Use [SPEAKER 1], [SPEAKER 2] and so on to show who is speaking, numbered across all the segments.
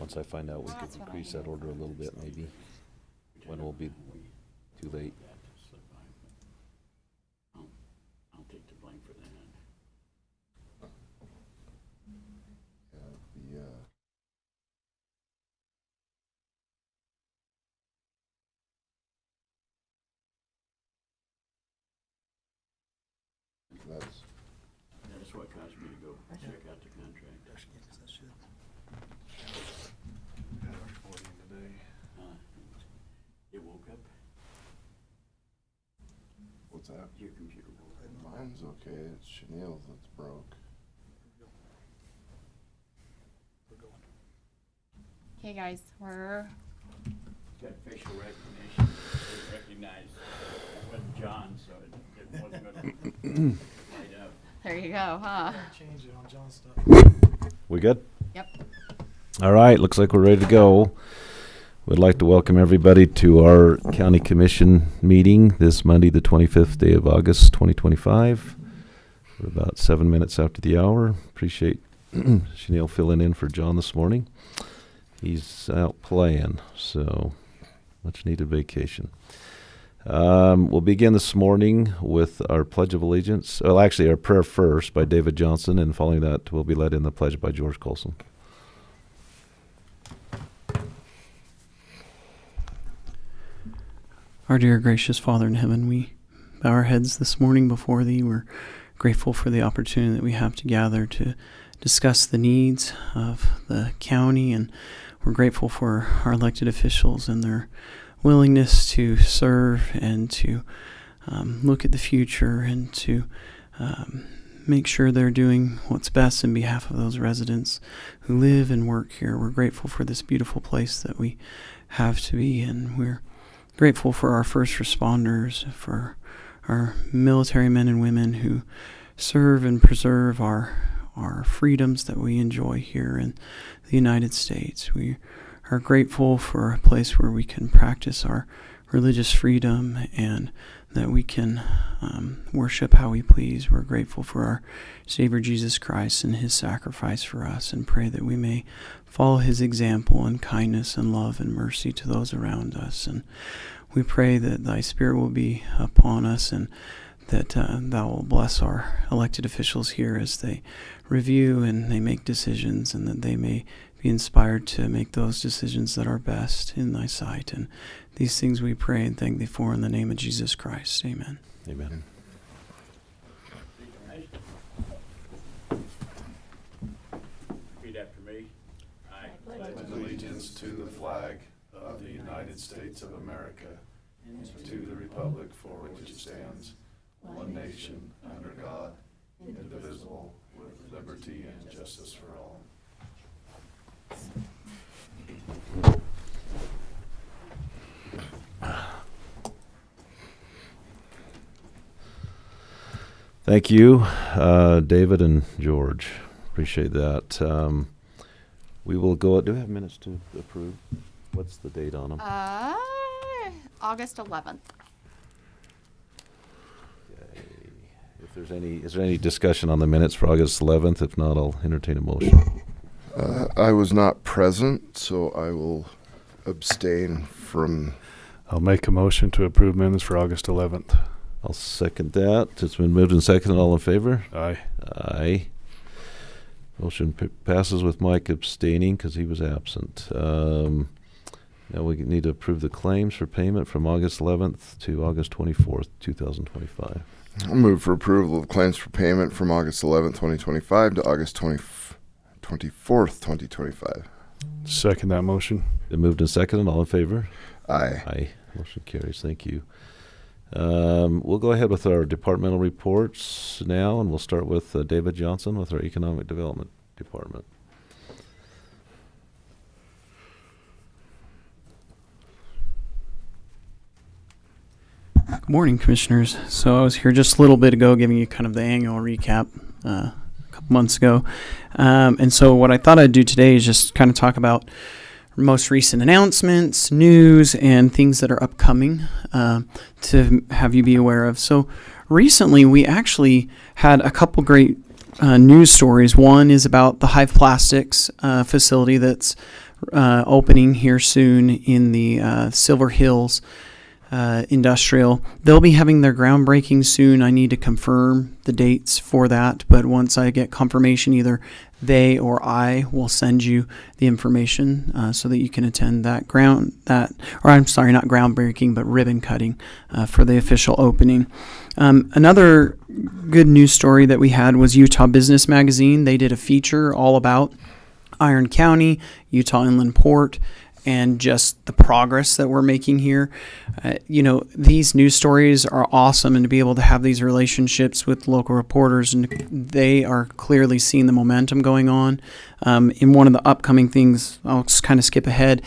[SPEAKER 1] once I find out, we could increase that order a little bit, maybe, when it will be too late.
[SPEAKER 2] I'll take the blame for that. That's what caused me to go check out the contract. It woke up.
[SPEAKER 3] What's that?
[SPEAKER 2] Your computer woke up.
[SPEAKER 3] Mine's okay. It's Chenille's that's broke.
[SPEAKER 4] Okay, guys, we're
[SPEAKER 2] Got facial recognition. It recognized it wasn't John, so it wasn't going to light up.
[SPEAKER 4] there. You go, huh?
[SPEAKER 5] Change it on John's stuff.
[SPEAKER 1] We good?
[SPEAKER 4] Yep.
[SPEAKER 1] All right, looks like we're ready to go. We'd like to welcome everybody to our County Commission meeting this Monday, the 25th day of August, 2025. We're about 7 minutes after the hour. Appreciate Chanelle filling in for John this morning. He's out playing, so much needed vacation. We'll begin this morning with our Pledge of Allegiance. Well, actually, our prayer first by David Johnson, and following that, we'll be led in the pledge by George Colson.
[SPEAKER 6] Our dear gracious Father in heaven, we bow our heads this morning before Thee. We're grateful for the opportunity that we have to gather to discuss the needs of the county, and we're grateful for our elected officials and their willingness to serve and to look at the future and to make sure they're doing what's best in behalf of those residents who live and work here. We're grateful for this beautiful place that we have to be in. We're grateful for our first responders, for our military men and women who serve and preserve our freedoms that we enjoy here in the United States. We are grateful for a place where we can practice our religious freedom and that we can worship how we please. We're grateful for our Savior Jesus Christ and His sacrifice for us, and pray that we may follow His example in kindness and love and mercy to those around us. And we pray that Thy Spirit will be upon us, and that Thou will bless our elected officials here as they review and they make decisions, and that they may be inspired to make those decisions that are best in Thy sight. And these things we pray and thank Thee for in the name of Jesus Christ. Amen.
[SPEAKER 1] Amen.
[SPEAKER 2] Repeat after me. I
[SPEAKER 3] Pledge allegiance to the flag of the United States of America and to the republic for which it stands, one nation, under God, indivisible, with liberty and justice for all.
[SPEAKER 1] Thank you, David and George. Appreciate that. We will go. Do we have minutes to approve? What's the date on them?
[SPEAKER 4] August 11th.
[SPEAKER 1] Okay. If there's any, is there any discussion on the minutes for August 11th? If not, I'll entertain a motion.
[SPEAKER 3] I was not present, so I will abstain from.
[SPEAKER 7] I'll make a motion to approve minutes for August 11th.
[SPEAKER 1] I'll second that. It's been moved and seconded. All in favor?
[SPEAKER 7] Aye.
[SPEAKER 1] Aye. Motion passes with Mike abstaining because he was absent. Now we need to approve the claims for payment from August 11th to August 24th, 2025.
[SPEAKER 3] I'll move for approval of claims for payment from August 11th, 2025 to August 24th, 2025.
[SPEAKER 7] Second that motion.
[SPEAKER 1] Been moved and seconded. All in favor?
[SPEAKER 3] Aye.
[SPEAKER 1] Aye. Motion carries. Thank you. We'll go ahead with our departmental reports now, and we'll start with David Johnson with our Economic Development Department.
[SPEAKER 6] Good morning, Commissioners. So I was here just a little bit ago giving you kind of the annual recap a couple months ago. And so what I thought I'd do today is just kind of talk about most recent announcements, news, and things that are upcoming to have you be aware of. So recently we actually had a couple great news stories. One is about the Hive Plastics facility that's opening here soon in the Silver Hills Industrial. They'll be having their groundbreaking soon. I need to confirm the dates for that, but once I get confirmation, either they or I will send you the information so that you can attend not groundbreaking, but ribbon cutting for the official opening. Another good news story that we had was Utah Business Magazine. They did a feature all about Iron County, Utah Inland Port, and just the progress that we're making here. These news stories are awesome, and to be able to have these relationships with local reporters, and they are clearly seeing the momentum going on. In one of the upcoming things, I'll just kind of skip ahead,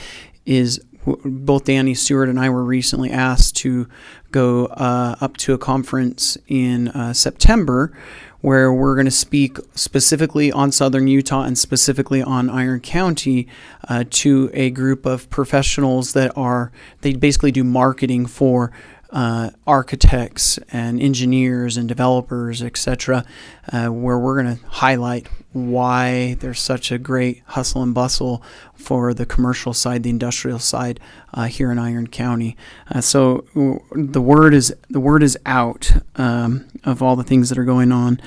[SPEAKER 6] is both Danny Stewart and I were recently asked to go up to a conference in September where we're going to speak specifically on Southern Utah and specifically on Iron County to a group of professionals they basically do marketing for architects and engineers and developers, etc., where we're going to highlight why there's such a great hustle and bustle for the commercial side, the industrial side here in Iron County. So the word is out of all the things that are going on.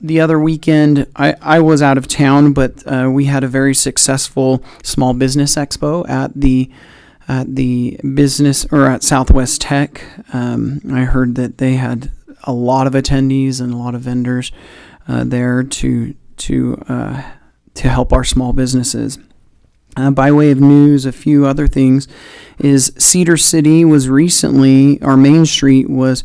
[SPEAKER 6] The other weekend, I was out of town, but we had a very successful small business expo at the business or at Southwest Tech. I heard that they had a lot of attendees and a lot of vendors there to help our small businesses. By way of news, a few other things is Cedar City was recently, our Main Street was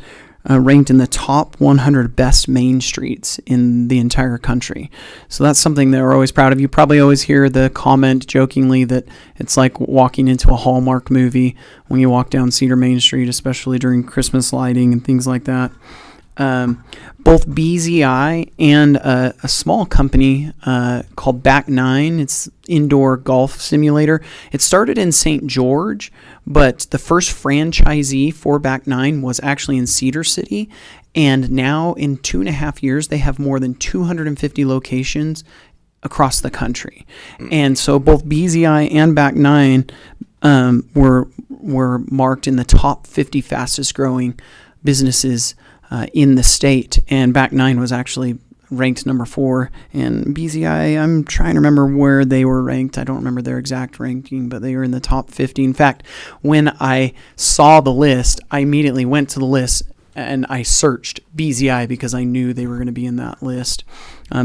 [SPEAKER 6] ranked in the top 100 best main streets in the entire country. So that's something that we're always proud of. You probably always hear the comment jokingly that it's like walking into a Hallmark movie when you walk down Cedar Main Street, especially during Christmas lighting and things like that. Both BZI and a small company called Back9, it's indoor golf simulator. It started in St. George, but the first franchisee for Back9 was actually in Cedar City. And now in 2.5 years, they have more than 250 locations across the country. And so both BZI and Back9 were marked in the top 50 fastest growing businesses in the state, and Back9 was actually ranked number 4, and BZI, I'm trying to remember where they were ranked. I don't remember their exact ranking, but they were in the top 50. In fact, when I saw the list, I immediately went to the list and I searched BZI because I knew they were going to be in that list.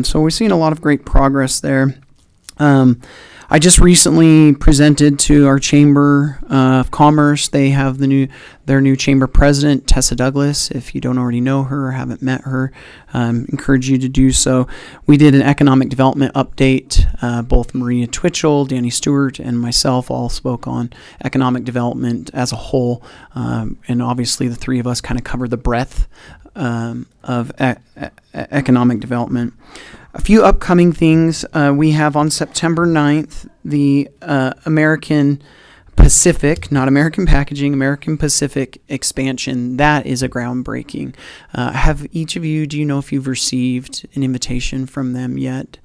[SPEAKER 6] So we're seeing a lot of great progress there. I just recently presented to our Chamber of Commerce. They have their new chamber president, Tessa Douglas. If you don't already know her or haven't met her, encourage you to do so. We did an economic development update. Both Maria Twitchell, Danny Stewart, and myself all spoke on economic development as a whole. And obviously the three of us kind of covered the breadth of economic development. A few upcoming things. We have on September 9th, the American Pacific, not American Packaging, American Pacific expansion. That is a groundbreaking. Have each of you, do you know if you've received an invitation from them yet?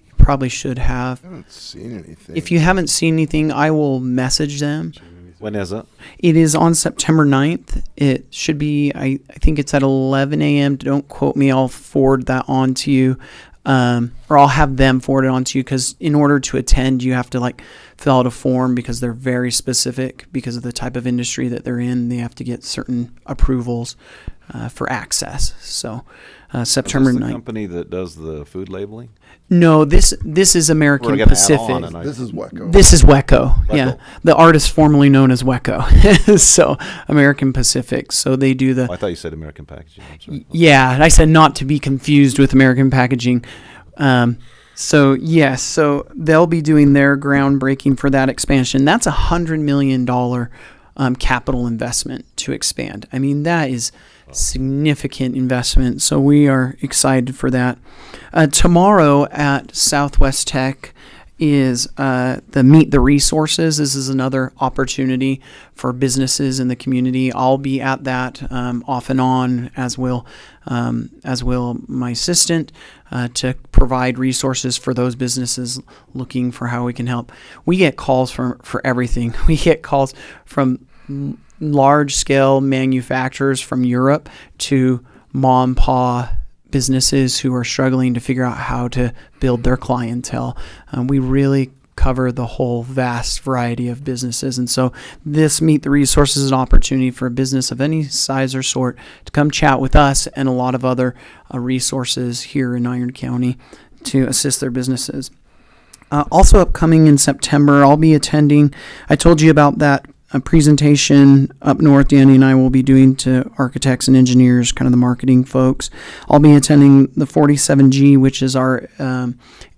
[SPEAKER 6] You probably should have.
[SPEAKER 3] I haven't seen anything.
[SPEAKER 6] If you haven't seen anything, I will message them.
[SPEAKER 1] When is it?
[SPEAKER 6] It is on September 9th. It should be, I think it's at 11 a.m. Don't quote me. I'll forward that on to you. Or I'll have them forward it on to you, because in order to attend, you have to fill out a form because they're very specific because of the type of industry that they're in. They have to get certain approvals for access. So September
[SPEAKER 1] Is this the
[SPEAKER 6] 9th.
[SPEAKER 1] company that does the food labeling?
[SPEAKER 6] No, this is American
[SPEAKER 1] We're gonna add
[SPEAKER 6] Pacific.
[SPEAKER 1] on, and I-
[SPEAKER 3] This is Wacko.
[SPEAKER 6] This is Wecco, yeah.
[SPEAKER 1] Wecco.
[SPEAKER 6] The artist formerly known as Wecco. So American Pacific. So they do the
[SPEAKER 1] Oh, I thought you said American Packaging. I'm sorry.
[SPEAKER 6] Yeah, I said not to be confused with American Packaging. So they'll be doing their groundbreaking for that expansion. That's $100 million capital investment to expand. I mean, that is significant investment. So we are excited for that. Tomorrow at Southwest Tech is the Meet the Resources. This is another opportunity for businesses in the community. I'll be at that off and on, as will my assistant, to provide resources for those businesses looking for how we can help. We get calls for everything. We get calls from large-scale manufacturers from Europe to mom and pop businesses who are struggling to figure out how to build their clientele. We really cover the whole vast variety of businesses. And so this Meet the Resources is an opportunity for a business of any size or sort to come chat with us and a lot of other resources here in Iron County to assist their businesses. Also upcoming in September, I'll be attending, I told you about that a presentation up north Danny and I will be doing to architects and engineers, kind of the marketing folks. I'll be attending the 47G, which is our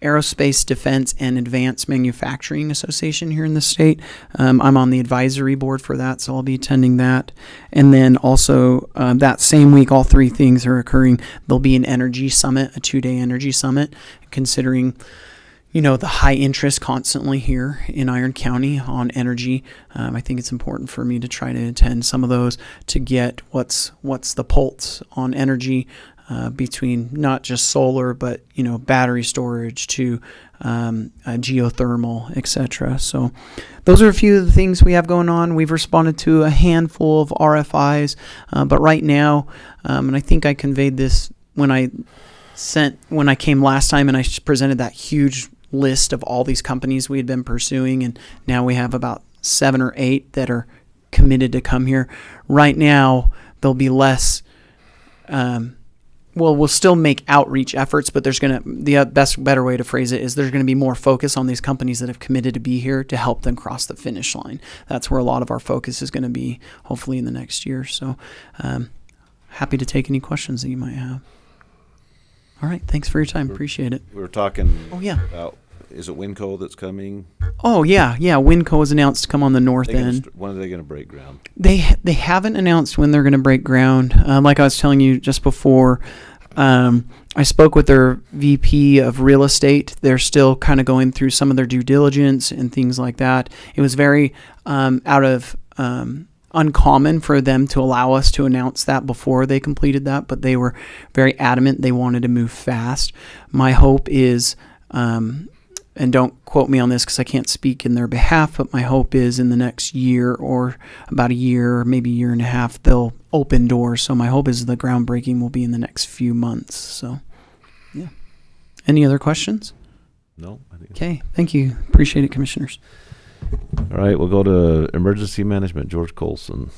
[SPEAKER 6] Aerospace Defense and Advanced Manufacturing Association here in the state. I'm on the advisory board for that, so I'll be attending that. And then also that same week, all three things are occurring. There'll be an energy summit, a 2-day energy summit, considering the high interest constantly here in Iron County on energy. I think it's important for me to try to attend some of those to get what's the pulse on energy between not just solar, but battery storage to geothermal, etc. So those are a few of the things we have going on. We've responded to a handful of RFIs, but right now, and I think I conveyed this when I came last time and I presented that huge list of all these companies we had been pursuing, and now we have about 7 or 8 that are committed to come here. Right now, there'll be less. We'll still make outreach efforts, but better way to phrase it is there's going to be more focus on these companies that have committed to be here to help them cross the finish line. That's where a lot of our focus is going to be, hopefully in the next year. So, happy to take any questions that you might have. All right. Thanks for your time. Appreciate it.
[SPEAKER 1] We were talking
[SPEAKER 6] Oh, yeah.
[SPEAKER 1] about, is it Winco that's coming?
[SPEAKER 6] Oh, yeah. Winco was announced to come on the north end.
[SPEAKER 1] When are they going to break ground?
[SPEAKER 6] They haven't announced when they're going to break ground. Like I was telling you just before, I spoke with their VP of real estate. They're still kind of going through some of their due diligence and things like that. It was very uncommon for them to allow us to announce that before they completed that, but they were very adamant they wanted to move fast. My hope is, and don't quote me on this because I can't speak in their behalf, but my hope is in the next year or about a year, maybe a year and a half, they'll open doors. So my hope is the groundbreaking will be in the next few months. So, yeah. Any other questions?
[SPEAKER 1] No. I think
[SPEAKER 6] Okay. Thank you. Appreciate it, commissioners.
[SPEAKER 1] All right, we'll go to emergency management. George Colson.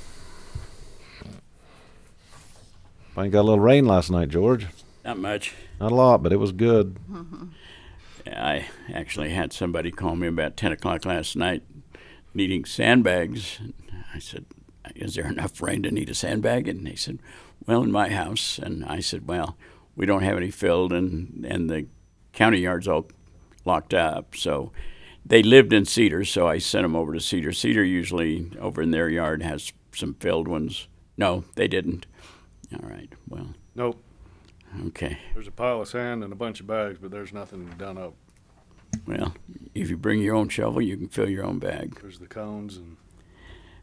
[SPEAKER 1] Finally got a little rain last night, George.
[SPEAKER 2] Not much.
[SPEAKER 1] Not a lot, but it was good.
[SPEAKER 2] I actually had somebody call me about 10 o'clock last night needing sandbags. I said, is there enough rain to need a sandbag? And they said, well, in my house. And I said, well, we don't have any filled, and the county yard's all locked up. So they lived in Cedar, so I sent them over to Cedar. Cedar usually over in their yard has some filled ones. No, they didn't. All right, well,
[SPEAKER 7] Nope.
[SPEAKER 2] okay.
[SPEAKER 7] There's a pile of sand and a bunch of bags, but there's nothing done up.
[SPEAKER 2] Well, if you bring your own shovel, you can fill your own bag.
[SPEAKER 7] There's the cones and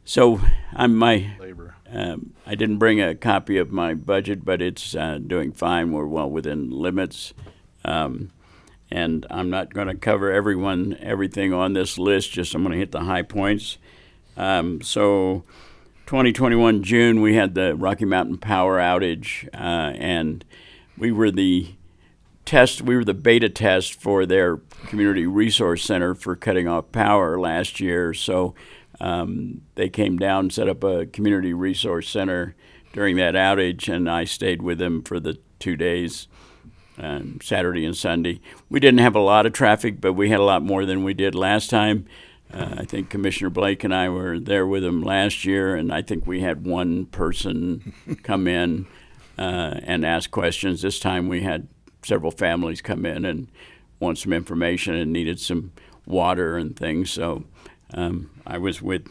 [SPEAKER 2] So
[SPEAKER 7] labor.
[SPEAKER 2] I didn't bring a copy of my budget, but it's doing fine. We're well within limits. And I'm not going to cover everything on this list, just I'm going to hit the high points. So 2021 June, we had the Rocky Mountain Power outage, and we were the beta test for their Community Resource Center for cutting off power last year. So they came down and set up a Community Resource Center during that outage, and I stayed with them for the 2 days. Saturday and Sunday. We didn't have a lot of traffic, but we had a lot more than we did last time. I think Commissioner Blake and I were there with him last year, and I think we had one person come in and ask questions. This time we had several families come in and want some information and needed some water and things. So I was with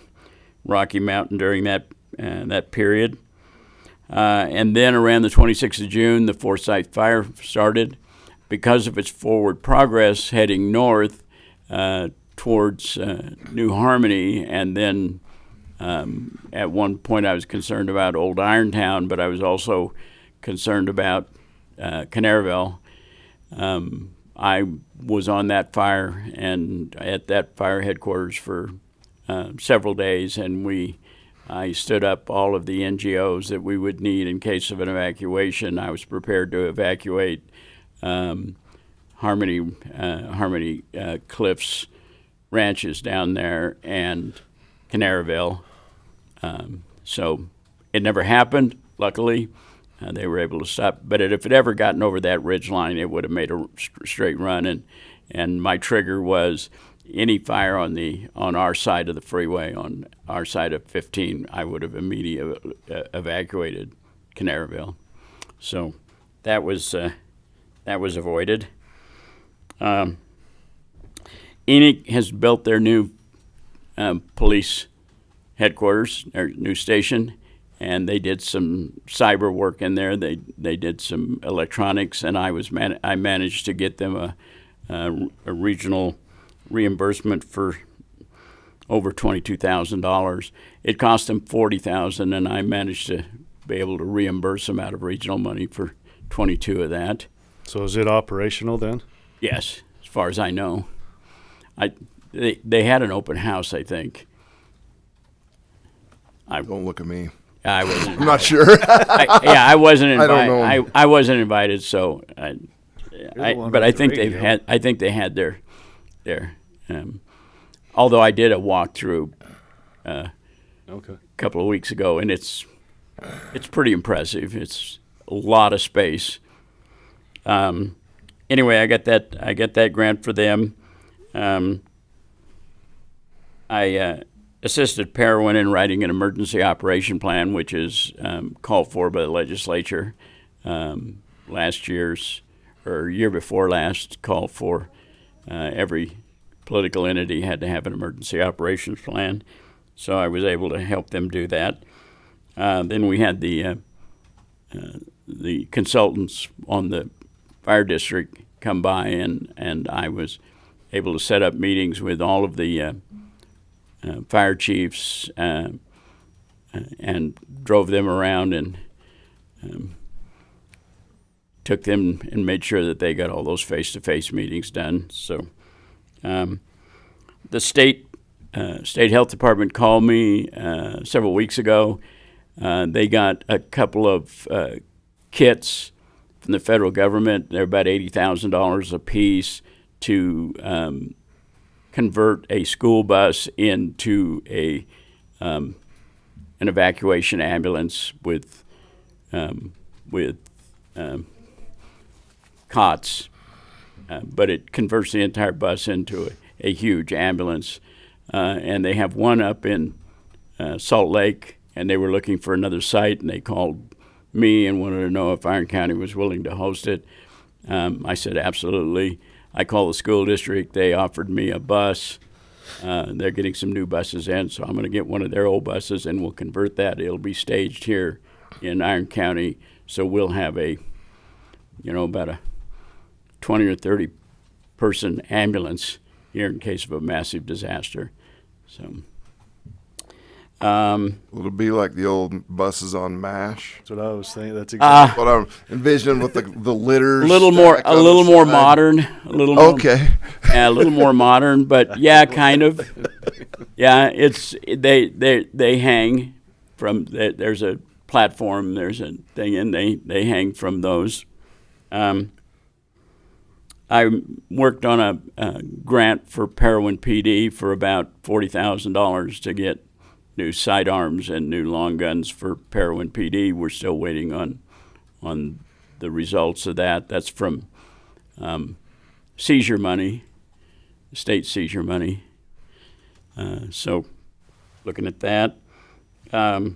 [SPEAKER 2] Rocky Mountain during that period. And then around the 26th of June, the Forsyth Fire started. Because of its forward progress heading north, towards New Harmony, and then at one point I was concerned about Old Irontown, but I was also concerned about Canaryville. I was on that fire and at that fire headquarters for several days, and I stood up all of the NGOs that we would need in case of an evacuation. I was prepared to evacuate Harmony Cliffs ranches down there and Canaryville. So it never happened, luckily. They were able to stop. But if it ever gotten over that ridge line, it would have made a straight run. And my trigger was any fire on our side of the freeway, on our side of 15, I would have immediately evacuated Canaryville. So that was avoided. Enoch has built their new police headquarters, their new station, and they did some cyber work in there. They did some electronics, and I managed to get them a regional reimbursement for over $22,000. It cost them $40,000, and I managed to be able to reimburse them out of regional money for 22 of that.
[SPEAKER 7] So is it operational then?
[SPEAKER 2] Yes, as far as I know. They had an open house, I think.
[SPEAKER 8] Don't look at me.
[SPEAKER 2] I wasn't.
[SPEAKER 8] I'm not sure.
[SPEAKER 2] I wasn't invited.
[SPEAKER 8] I don't know.
[SPEAKER 2] I wasn't invited, so.
[SPEAKER 7] one
[SPEAKER 2] But
[SPEAKER 7] with
[SPEAKER 2] I
[SPEAKER 7] the
[SPEAKER 2] think
[SPEAKER 7] radio.
[SPEAKER 2] I think they had their. Although I did a walkthrough
[SPEAKER 7] Okay.
[SPEAKER 2] a couple of weeks ago, and it's pretty impressive. It's a lot of space. Anyway, I got that grant for them. I assisted Parowan in writing an emergency operation plan, which is called for by the legislature. Year before last, called for every political entity had to have an emergency operations plan. So I was able to help them do that. Then we had the consultants on the fire district come by, and I was able to set up meetings with all of the fire chiefs and drove them around and took them and made sure that they got all those face-to-face meetings done. So the state health department called me several weeks ago. They got a couple of kits from the federal government. They're about $80,000 a piece to convert a school bus into an evacuation ambulance with cots, but it converts the entire bus into a huge ambulance. And they have one up in Salt Lake, and they were looking for another site, and they called me and wanted to know if Iron County was willing to host it. I said absolutely. I called the school district. They offered me a bus. They're getting some new buses in, so I'm going to get one of their old buses, and we'll convert that. It'll be staged here in Iron County, so we'll have about a 20 or 30 person ambulance here in case of a massive disaster. So
[SPEAKER 8] It'll be like the old buses on MASH.
[SPEAKER 7] That's what I was thinking. That's exactly.
[SPEAKER 8] What I'm envisioning with the litters.
[SPEAKER 2] a little more modern, a little more,
[SPEAKER 8] Okay.
[SPEAKER 2] yeah, a little more modern, but yeah, kind of. Yeah, it's they hang from there's a platform, there's a thing, and they hang from those. I worked on a grant for Parowan PD for about $40,000 to get new sidearms and new long guns for Parowan PD. We're still waiting on the results of that. That's from seizure money, state seizure money. So looking at that. I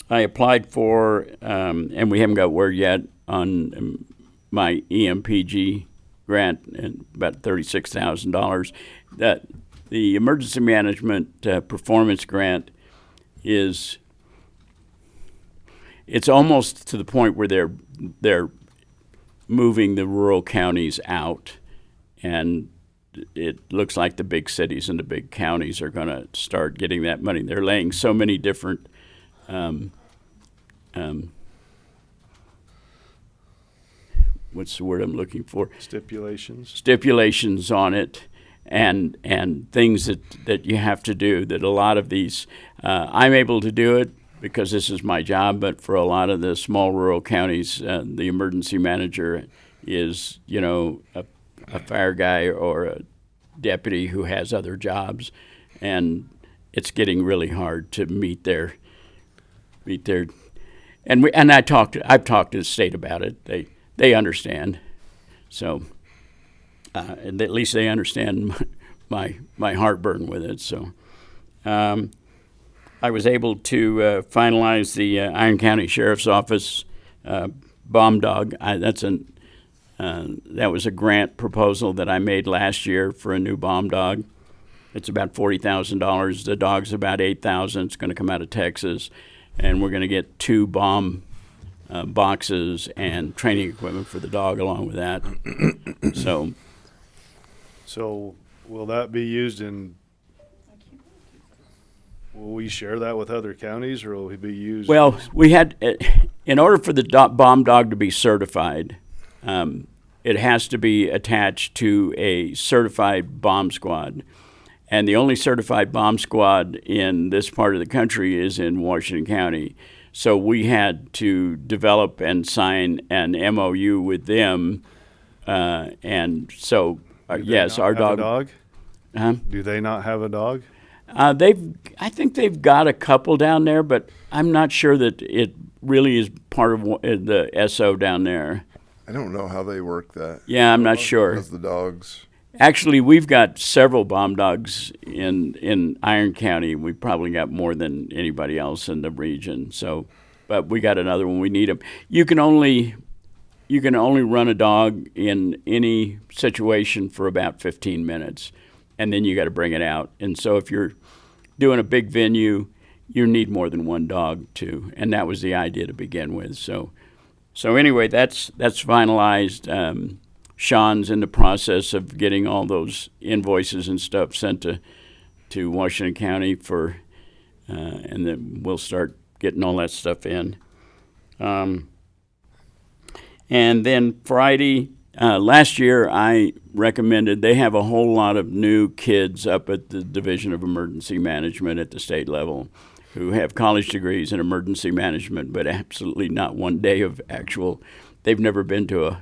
[SPEAKER 2] applied for, and we haven't got word yet on my EMPG grant, and about $36,000. That the emergency management performance grant it's almost to the point where they're moving the rural counties out, and it looks like the big cities and the big counties are going to start getting that money. They're laying so many different what's the word I'm looking for? Stipulations on it, and things that you have to do. That a lot of these, I'm able to do it because this is my job. But for a lot of the small rural counties, the emergency manager is, a fire guy or a deputy who has other jobs, and it's getting really hard to meet their. And I've talked to the state about it. They understand, so and at least they understand my heartburn with it. So I was able to finalize the Iron County Sheriff's Office bomb dog. That was a grant proposal that I made last year for a new bomb dog. It's about $40,000. The dog's about $8,000. It's going to come out of Texas, and we're going to get 2 bomb boxes and training equipment for the dog along with that.
[SPEAKER 7] So will that be used will we share that with other counties, or will it be used?
[SPEAKER 2] Well, we had, in order for the bomb dog to be certified, it has to be attached to a certified bomb squad. And the only certified bomb squad in this part of the country is in Washington County. So we had to develop and sign an MOU with them. And so, yes, our
[SPEAKER 7] Have a
[SPEAKER 2] dog.
[SPEAKER 7] dog?
[SPEAKER 2] Huh?
[SPEAKER 7] Do they not have a dog?
[SPEAKER 2] I think they've got a couple down there, but I'm not sure that it really is part of the SO down there.
[SPEAKER 8] I don't know how they work that.
[SPEAKER 2] Yeah, I'm not sure.
[SPEAKER 8] As the dogs.
[SPEAKER 2] Actually, we've got several bomb dogs in Iron County. We probably got more than anybody else in the region. So, but we got another one. We need them. You can only run a dog in any situation for about 15 minutes, and then you got to bring it out. And so, if you're doing a big venue, you need more than one dog too. And that was the idea to begin with. So anyway, that's finalized. Sean's in the process of getting all those invoices and stuff sent to Washington County and then we'll start getting all that stuff in. And then Friday, last year I recommended, they have a whole lot of new kids up at the Division of Emergency Management at the state level who have college degrees in emergency management, but absolutely not one day of actual, they've never been to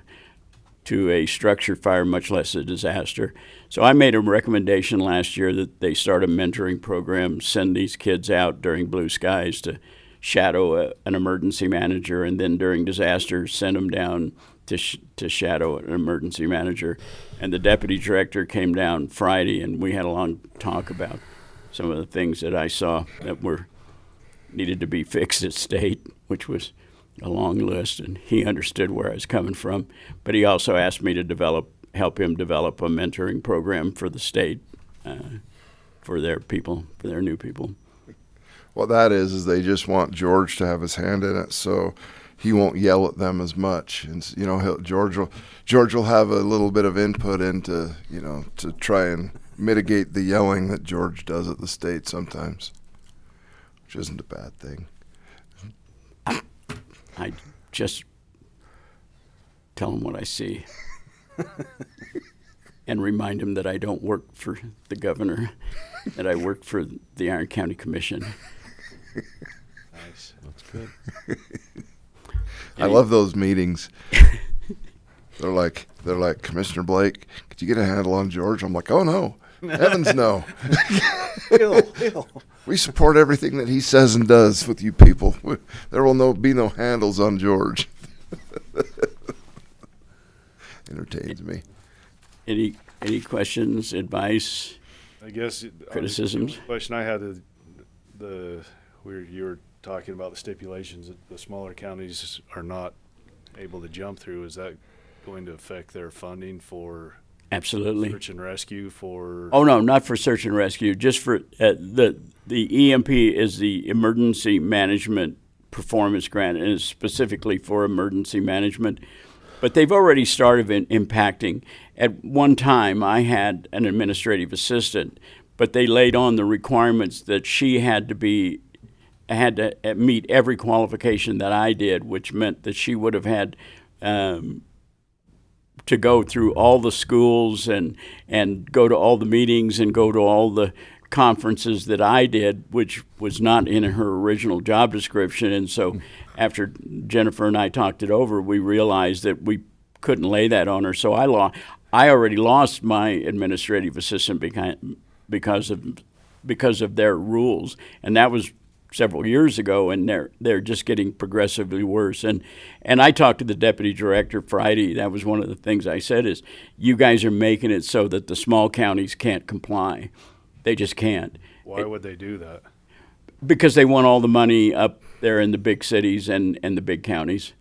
[SPEAKER 2] a structure fire, much less a disaster. So I made a recommendation last year that they start a mentoring program, send these kids out during blue skies to shadow an emergency manager, and then during disasters, send them down to shadow an emergency manager. And the deputy director came down Friday, and we had a long talk about some of the things that I saw that needed to be fixed at state, which was a long list, and he understood where I was coming from. But he also asked me to help him develop a mentoring program for the state, for their people, for their new people.
[SPEAKER 8] What that is they just want George to have his hand in it, so he won't yell at them as much. And George will have a little bit of input into to try and mitigate the yelling that George does at the state sometimes, which isn't a bad thing.
[SPEAKER 2] I just tell him what I see and remind him that I don't work for the governor, that I work for the Iron County Commission.
[SPEAKER 7] Nice.
[SPEAKER 1] That's good.
[SPEAKER 8] I love those meetings. They're like, Commissioner Blake, could you get a handle on George? I'm like, oh no, heavens no.
[SPEAKER 7] Hill.
[SPEAKER 8] We support everything that he says and does with you people. There will be no handles on George. Entertains me.
[SPEAKER 2] Any questions, advice?
[SPEAKER 7] I guess
[SPEAKER 2] Criticisms?
[SPEAKER 7] The question I had is you were talking about the stipulations that the smaller counties are not able to jump through. Is that going to affect their funding for
[SPEAKER 2] Absolutely.
[SPEAKER 7] search and rescue for?
[SPEAKER 2] Oh no, not for search and rescue. Just for the EMP is the Emergency Management Performance Grant, and is specifically for emergency management. but they've already started impacting. At one time, I had an administrative assistant, but they laid on the requirements that she had to meet every qualification that I did, which meant that she would have had to go through all the schools and go to all the meetings and go to all the conferences that I did, which was not in her original job description. And so after Jennifer and I talked it over, we realized that we couldn't lay that on her. So I already lost my administrative assistant because of their rules. And that was several years ago, and they're just getting progressively worse. And I talked to the deputy director Friday. That was one of the things I said is, you guys are making it so that the small counties can't comply. They just can't.
[SPEAKER 7] Why would they do that?
[SPEAKER 2] Because they want all the money up there in the big cities and the big counties.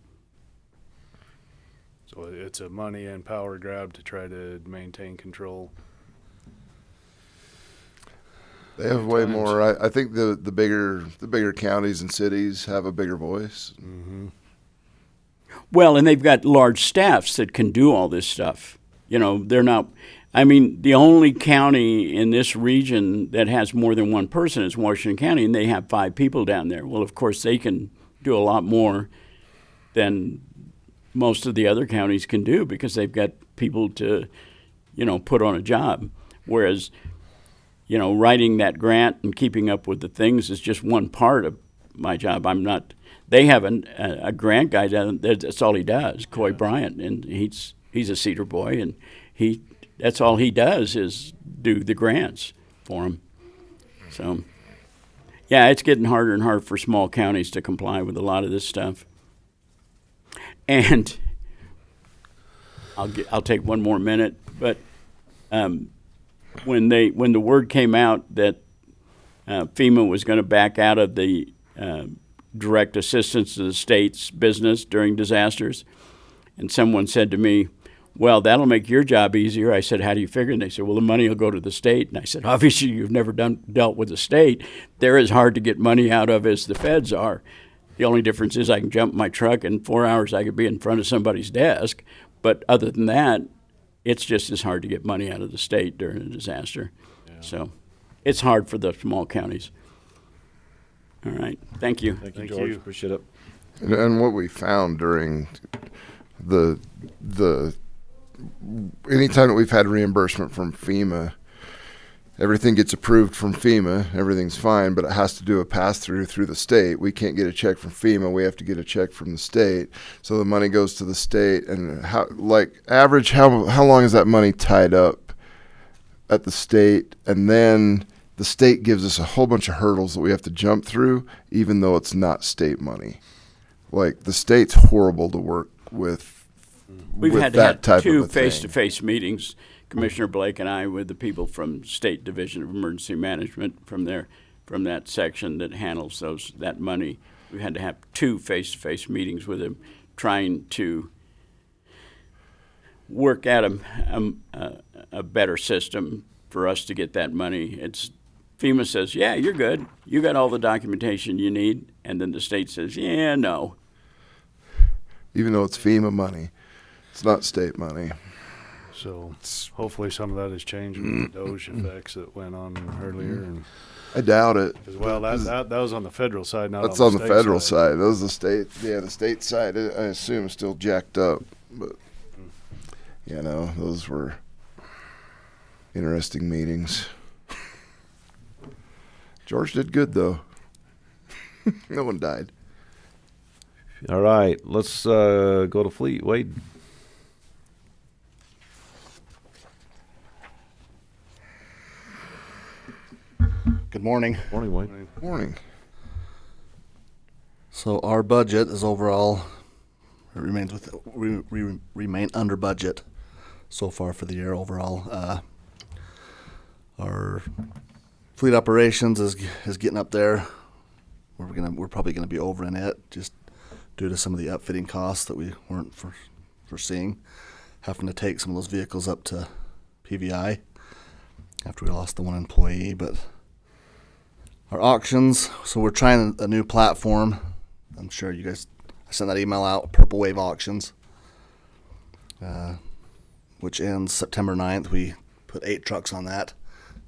[SPEAKER 7] So it's a money and power grab to try to maintain control.
[SPEAKER 8] They have way more. I think the bigger counties and cities have a bigger voice.
[SPEAKER 7] Mm-hmm.
[SPEAKER 2] Well, and they've got large staffs that can do all this stuff. You know, they're not. I mean, the only county in this region that has more than one person is Washington County, and they have 5 people down there. Well, of course, they can do a lot more than most of the other counties can do because they've got people to, put on a job. Whereas, writing that grant and keeping up with the things is just one part of my job. They have a grant guy down there. That's all he does, Coy Bryant, and he's a Cedar boy, and that's all he does is do the grants for him. So, yeah, it's getting harder and harder for small counties to comply with a lot of this stuff. And I'll take one more minute, but when the word came out that FEMA was going to back out of the direct assistance to the state's business during disasters, and someone said to me, well, that'll make your job easier. I said, how do you figure? And they said, well, the money will go to the state. And I said, obviously, you've never dealt with the state. They're as hard to get money out of as the feds are. The only difference is I can jump in my truck in 4 hours. I could be in front of somebody's desk. But other than that, it's just as hard to get money out of the state during a disaster. Yeah. So it's hard for the small counties. All right. Thank you.
[SPEAKER 1] Thank you, George. Appreciate it.
[SPEAKER 8] And what we found during the anytime that we've had reimbursement from FEMA, everything gets approved from FEMA, everything's fine, but it has to do a pass-through through the state. We can't get a check from FEMA, we have to get a check from the state. So the money goes to the state, and how long is that money tied up at the state? And then the state gives us a whole bunch of hurdles that we have to jump through, even though it's not state money. Like, the state's horrible to work with.
[SPEAKER 2] We've
[SPEAKER 8] with
[SPEAKER 2] had
[SPEAKER 8] that
[SPEAKER 2] to have
[SPEAKER 8] type of
[SPEAKER 2] two
[SPEAKER 8] a thing.
[SPEAKER 2] face-to-face meetings, Commissioner Blake and I, with the people from State Division of Emergency Management from that section that handles that money. We had to have 2 face-to-face meetings with them, trying to work at a better system for us to get that money. FEMA says, yeah, you're good. You got all the documentation you need. And then the state says, yeah, no.
[SPEAKER 8] Even though it's FEMA money, it's not state money.
[SPEAKER 7] So hopefully some of that has changed with the Doge effects that went on earlier. And
[SPEAKER 8] I doubt it.
[SPEAKER 7] well, that was on the federal side, not
[SPEAKER 8] That's
[SPEAKER 7] on
[SPEAKER 8] on
[SPEAKER 7] the
[SPEAKER 8] the
[SPEAKER 7] state
[SPEAKER 8] federal
[SPEAKER 7] side.
[SPEAKER 8] side. Those are the state. Yeah, the state side, I assume, is still jacked up. But, those were interesting meetings. George did good, though. No one died.
[SPEAKER 1] All right, let's go to Fleet. Wade.
[SPEAKER 9] Good morning.
[SPEAKER 1] Morning, Wade.
[SPEAKER 8] Morning.
[SPEAKER 9] So our budget is overall we remain under budget so far for the year overall. Our fleet operations is getting up there. We're probably gonna be over in it just due to some of the upfitting costs that we weren't foreseeing, having to take some of those vehicles up to PVI after we lost the one employee. But our auctions, so we're trying a new platform. I'm sure you guys, I sent that email out, Purple Wave Auctions. which ends September 9th. We put 8 trucks on that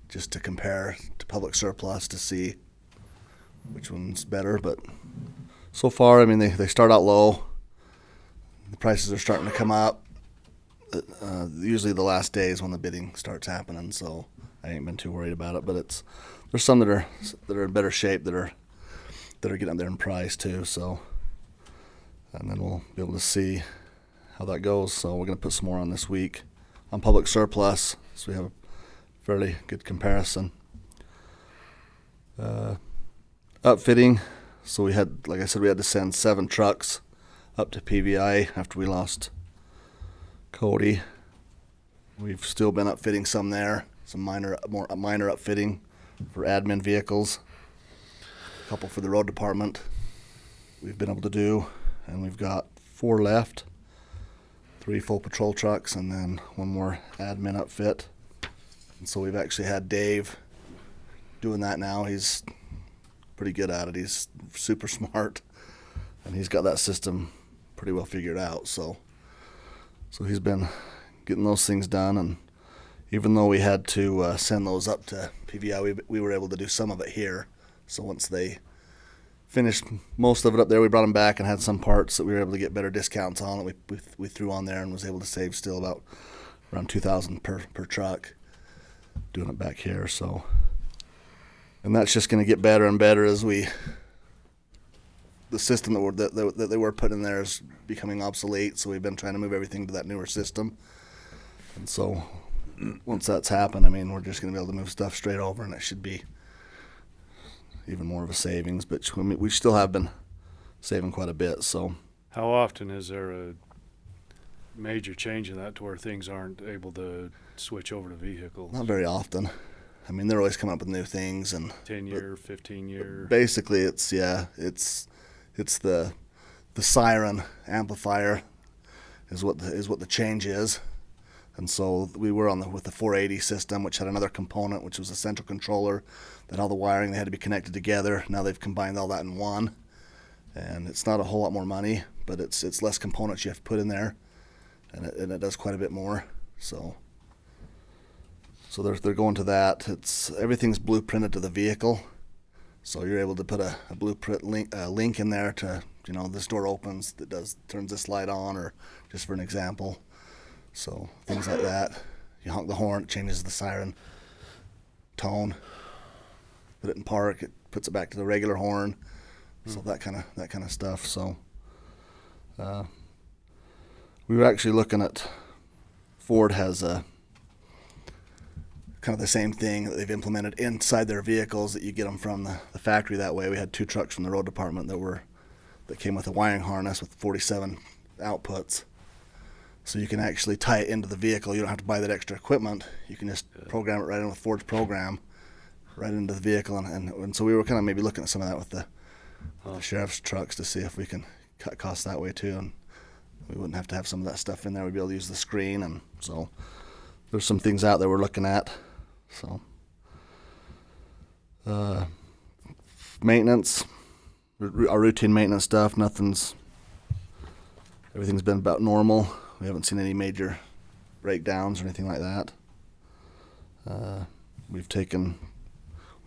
[SPEAKER 9] just to compare to public surplus to see which one's better. But so far, I mean, they start out low. The prices are starting to come up. Usually the last day is when the bidding starts happening, so I ain't been too worried about it. But there's some that are in better shape that are getting up there in price too. So, and then we'll be able to see how that goes. So we're gonna put some more on this week on public surplus, so we have a fairly good comparison. Upfitting. So we had, like I said, we had to send 7 trucks up to PVI after we lost Cody. We've still been upfitting some there, some minor upfitting for admin vehicles. A couple for the road department we've been able to do, and we've got 4 left. 3 full patrol trucks and then 1 more admin upfit. And so we've actually had Dave doing that now. He's pretty good at it. He's super smart, and he's got that system pretty well figured out. So he's been getting those things done, and even though we had to send those up to PVI, we were able to do some of it here. So once they finished most of it up there, we brought them back and had some parts that we were able to get better discounts on that we threw on there, and was able to save still about around $2,000 per truck doing it back here. So, and that's just going to get better and better as the system that they were putting in there is becoming obsolete. So we've been trying to move everything to that newer system. And so once that's happened, I mean, we're just going to be able to move stuff straight over, and it should be even more of a savings. But we still have been saving quite a bit. So
[SPEAKER 7] How often is there a major change in that to where things aren't able to switch over to vehicles?
[SPEAKER 9] not very often. I mean, they're always coming up with new things, and
[SPEAKER 7] 10-year, 15-year.
[SPEAKER 9] basically it's the siren amplifier is what the change is. And so we were with the 480 system, which had another component, which was a central controller, that all the wiring, they had to be connected together. Now they've combined all that in one, and it's not a whole lot more money, but it's less components you have to put in there, and it does quite a bit more. So they're going to that. Everything's blueprinted to the vehicle, so you're able to put a blueprint link in there to, this door opens, turns this light on, or just for an example. So things like that. You honk the horn, it changes the siren tone. Put it in park, it puts it back to the regular horn. So that kind of stuff. So we were actually looking at, Ford has a kind of the same thing that they've implemented inside their vehicles, that you get them from the factory that way. We had 2 trucks from the road department that came with a wiring harness with 47 outputs. So you can actually tie it into the vehicle. You don't have to buy that extra equipment. You can just program it right in with Ford's program, right into the vehicle. And so we were kind of maybe looking at some of that with the sheriff's trucks to see if we can cut costs that way too. And we wouldn't have to have some of that stuff in there. We'd be able to use the screen. And so there's some things out there we're looking at. So maintenance, our routine maintenance stuff, everything's been about normal. We haven't seen any major breakdowns or anything like that. We've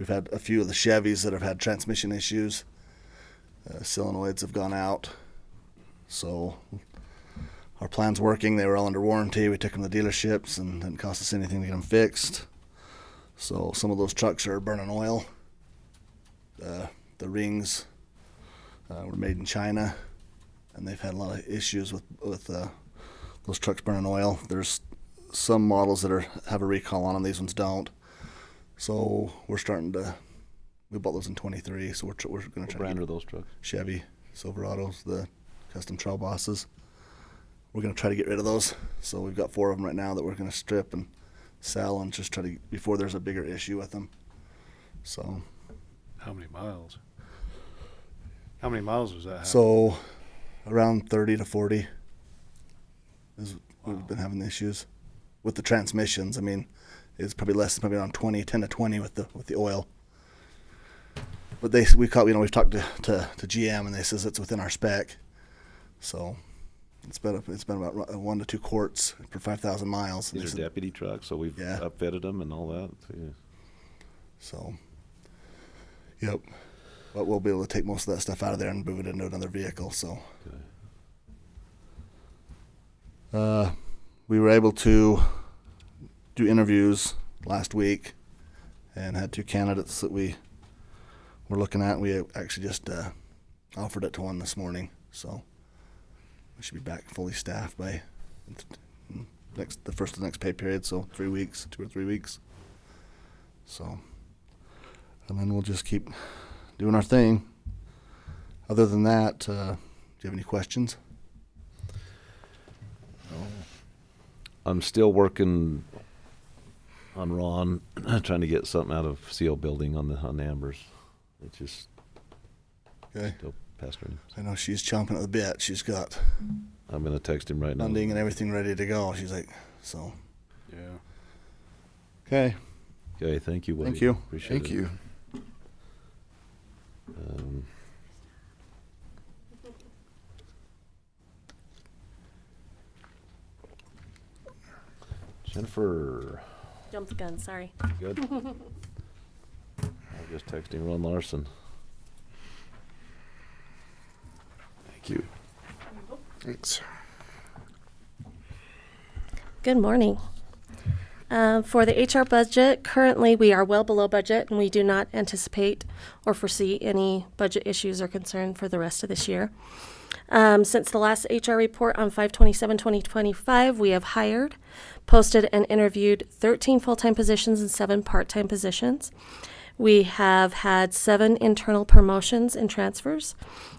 [SPEAKER 9] had a few of the Chevys that have had transmission issues. Solenoids have gone out. So our plan's working. They were all under warranty. We took them to dealerships, and it didn't cost us anything to get them fixed. So some of those trucks are burning oil. The rings were made in China, and they've had a lot of issues with those trucks burning oil. There's some models that have a recall on them. These ones don't. So we bought those in 23. So we're going to try.
[SPEAKER 1] What brand are those trucks?
[SPEAKER 9] Chevy Silverados, the custom trail bosses. We're going to try to get rid of those. So we've got 4 of them right now that we're going to strip and sell, and just try to, before there's a bigger issue with them. So.
[SPEAKER 7] How many miles? How many miles was that?
[SPEAKER 9] So around 30 to 40 we've been having issues with the transmissions. I mean, it's probably around 10 to 20 with the oil. But we've talked to GM, and they says it's within our spec. So It's been about 1 to 2 quarts per 5,000 miles. And
[SPEAKER 1] These are deputy trucks, so we've
[SPEAKER 9] Yeah.
[SPEAKER 1] upfitted them and all that.
[SPEAKER 9] So, yep. But we'll be able to take most of that stuff out of there and move it into another vehicle. So, we were able to do interviews last week and had 2 candidates that we were looking at. We actually just offered it to one this morning. So, we should be back fully staffed by the first of the next pay period. So 3 weeks, 2 or 3 weeks. So, and then we'll just keep doing our thing. Other than that, do you have any questions?
[SPEAKER 1] I'm still working on Ron, trying to get something out of CO Building on the Ambers. It's just
[SPEAKER 9] Okay.
[SPEAKER 1] still pestering.
[SPEAKER 9] I know she's chomping at the bit. She's got
[SPEAKER 1] I'm gonna text him right now.
[SPEAKER 9] funding and everything ready to go. She's like, so.
[SPEAKER 7] Yeah.
[SPEAKER 9] Okay.
[SPEAKER 1] Okay, thank you, Wade.
[SPEAKER 9] Thank you.
[SPEAKER 1] Appreciate
[SPEAKER 8] Thank
[SPEAKER 1] it.
[SPEAKER 8] you.
[SPEAKER 1] Jennifer,
[SPEAKER 10] Jumped the gun, sorry.
[SPEAKER 1] good? I'm just texting Ron Larson. Thank you.
[SPEAKER 8] Thanks.
[SPEAKER 10] Good morning. For the HR budget, currently we are well below budget and we do not anticipate or foresee any budget issues or concern for the rest of this year. Since the last HR report on 5/27/2025, we have hired, posted, and interviewed 13 full-time positions and 7 part-time positions. We have had 7 internal promotions and transfers,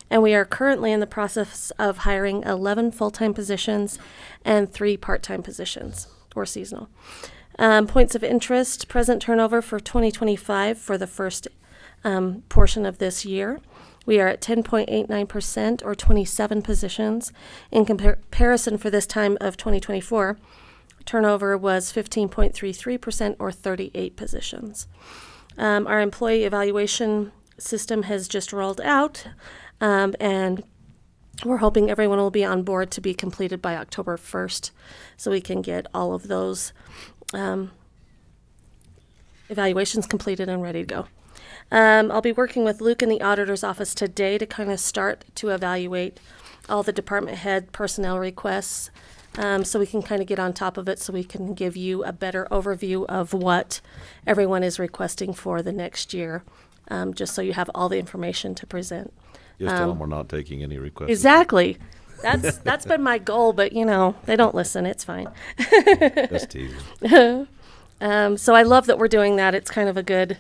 [SPEAKER 10] and we are currently in the process of hiring 11 full-time positions and 3 part-time positions, or seasonal. Points of interest, present turnover for 2025 for the first portion of this year. We are at 10.89%, or 27 positions. In comparison for this time of 2024, turnover was 15.33%, or 38 positions. Our employee evaluation system has just rolled out, and we're hoping everyone will be on board to be completed by October 1st, so we can get all of those evaluations completed and ready to go. I'll be working with Luke in the auditor's office today to kind of start to evaluate all the department head personnel requests, so we can kind of get on top of it, so we can give you a better overview of what everyone is requesting for the next year, just so you have all the information to present.
[SPEAKER 1] Just tell them we're not taking any requests.
[SPEAKER 10] Exactly. That's been my goal, but they don't listen. It's fine.
[SPEAKER 1] That's teasing.
[SPEAKER 10] So I love that we're doing that. It's kind of a good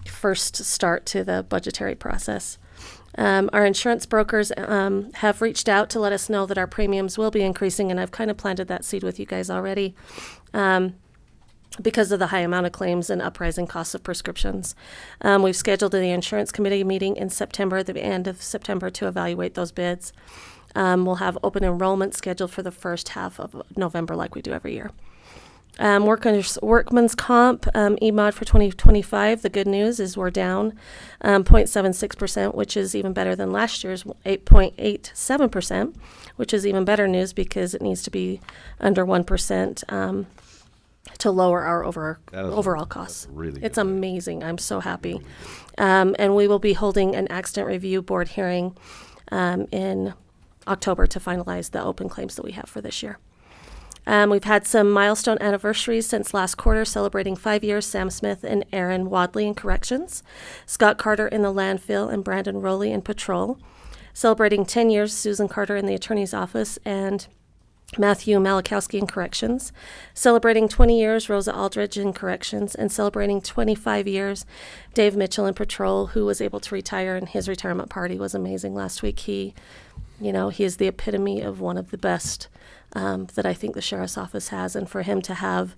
[SPEAKER 10] first start to the budgetary process. Our insurance brokers have reached out to let us know that our premiums will be increasing, and I've kind of planted that seed with you guys already because of the high amount of claims and uprising costs of prescriptions. We've scheduled the insurance committee meeting in September, at the end of September, to evaluate those bids. We'll have open enrollment scheduled for the first half of November, like we do every year. Workman's comp, EMOD for 2025, the good news is we're down 0.76%, which is even better than last year's 8.87%, which is even better news because it needs to be under 1% to lower our overall costs.
[SPEAKER 1] Really
[SPEAKER 10] It's
[SPEAKER 1] good.
[SPEAKER 10] amazing. I'm so happy. And we will be holding an accident review board hearing in October to finalize the open claims that we have for this year. We've had some milestone anniversaries since last quarter, celebrating 5 years, Sam Smith and Aaron Wadley in corrections, Scott Carter in the landfill, and Brandon Rowley in patrol. Celebrating 10 years, Susan Carter in the attorney's office, and Matthew Malakowski in corrections. Celebrating 20 years, Rosa Aldridge in corrections, and celebrating 25 years, Dave Mitchell in patrol, who was able to retire, and his retirement party was amazing last week. He is the epitome of one of the best that I think the sheriff's office has, and for him to have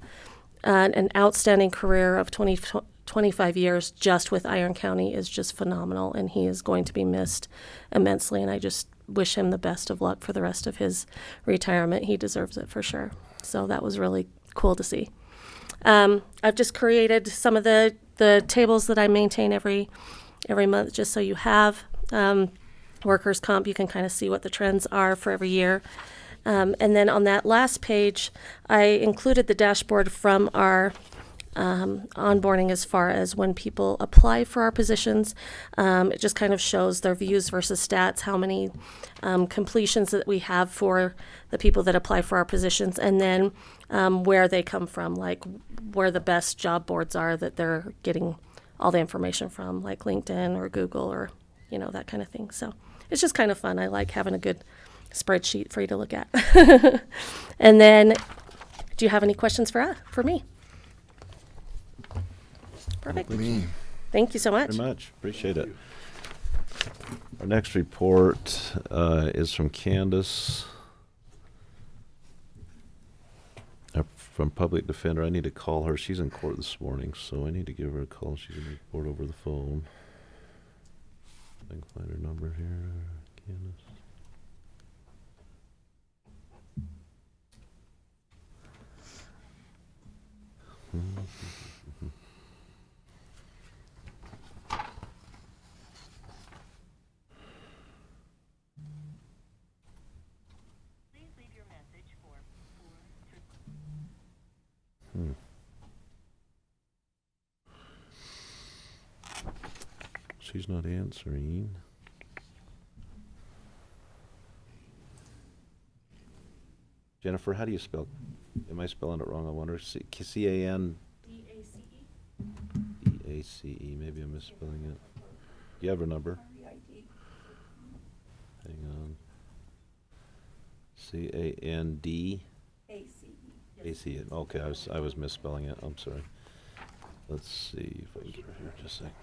[SPEAKER 10] an outstanding career of 25 years just with Iron County is just phenomenal, and he is going to be missed immensely, and I just wish him the best of luck for the rest of his retirement. He deserves it for sure. So that was really cool to see. I've just created some of the tables that I maintain every month, just so you have. Workers' comp, you can kind of see what the trends are for every year. And then on that last page, I included the dashboard from our onboarding as far as when people apply for our positions. It just kind of shows their views versus stats, how many completions that we have for the people that apply for our positions, and then where they come from, like where the best job boards are that they're getting all the information from, like LinkedIn or Google or, you know, that kind of thing. So it's just kind of fun. I like having a good spreadsheet for you to look at. And then, do you have any questions for me? Perfect.
[SPEAKER 8] Me.
[SPEAKER 10] Thank you so much.
[SPEAKER 1] Very much. Appreciate it. Our next report is from Candace. From Public Defender. I need to call her. She's in court this morning, so I need to give her a call. She's going to report over the phone. I can find her number here. Candace. She's not answering. Jennifer, how do you spell? Am I spelling it wrong? I wonder. C-A-N? D-A-C-E. D-A-C-E. Maybe I'm misspelling it. Do you have her number? Hang on. C-A-N-D? A-C-E. A-C-E. Okay, I was misspelling it. I'm sorry. Let's see if I can get her here just a second.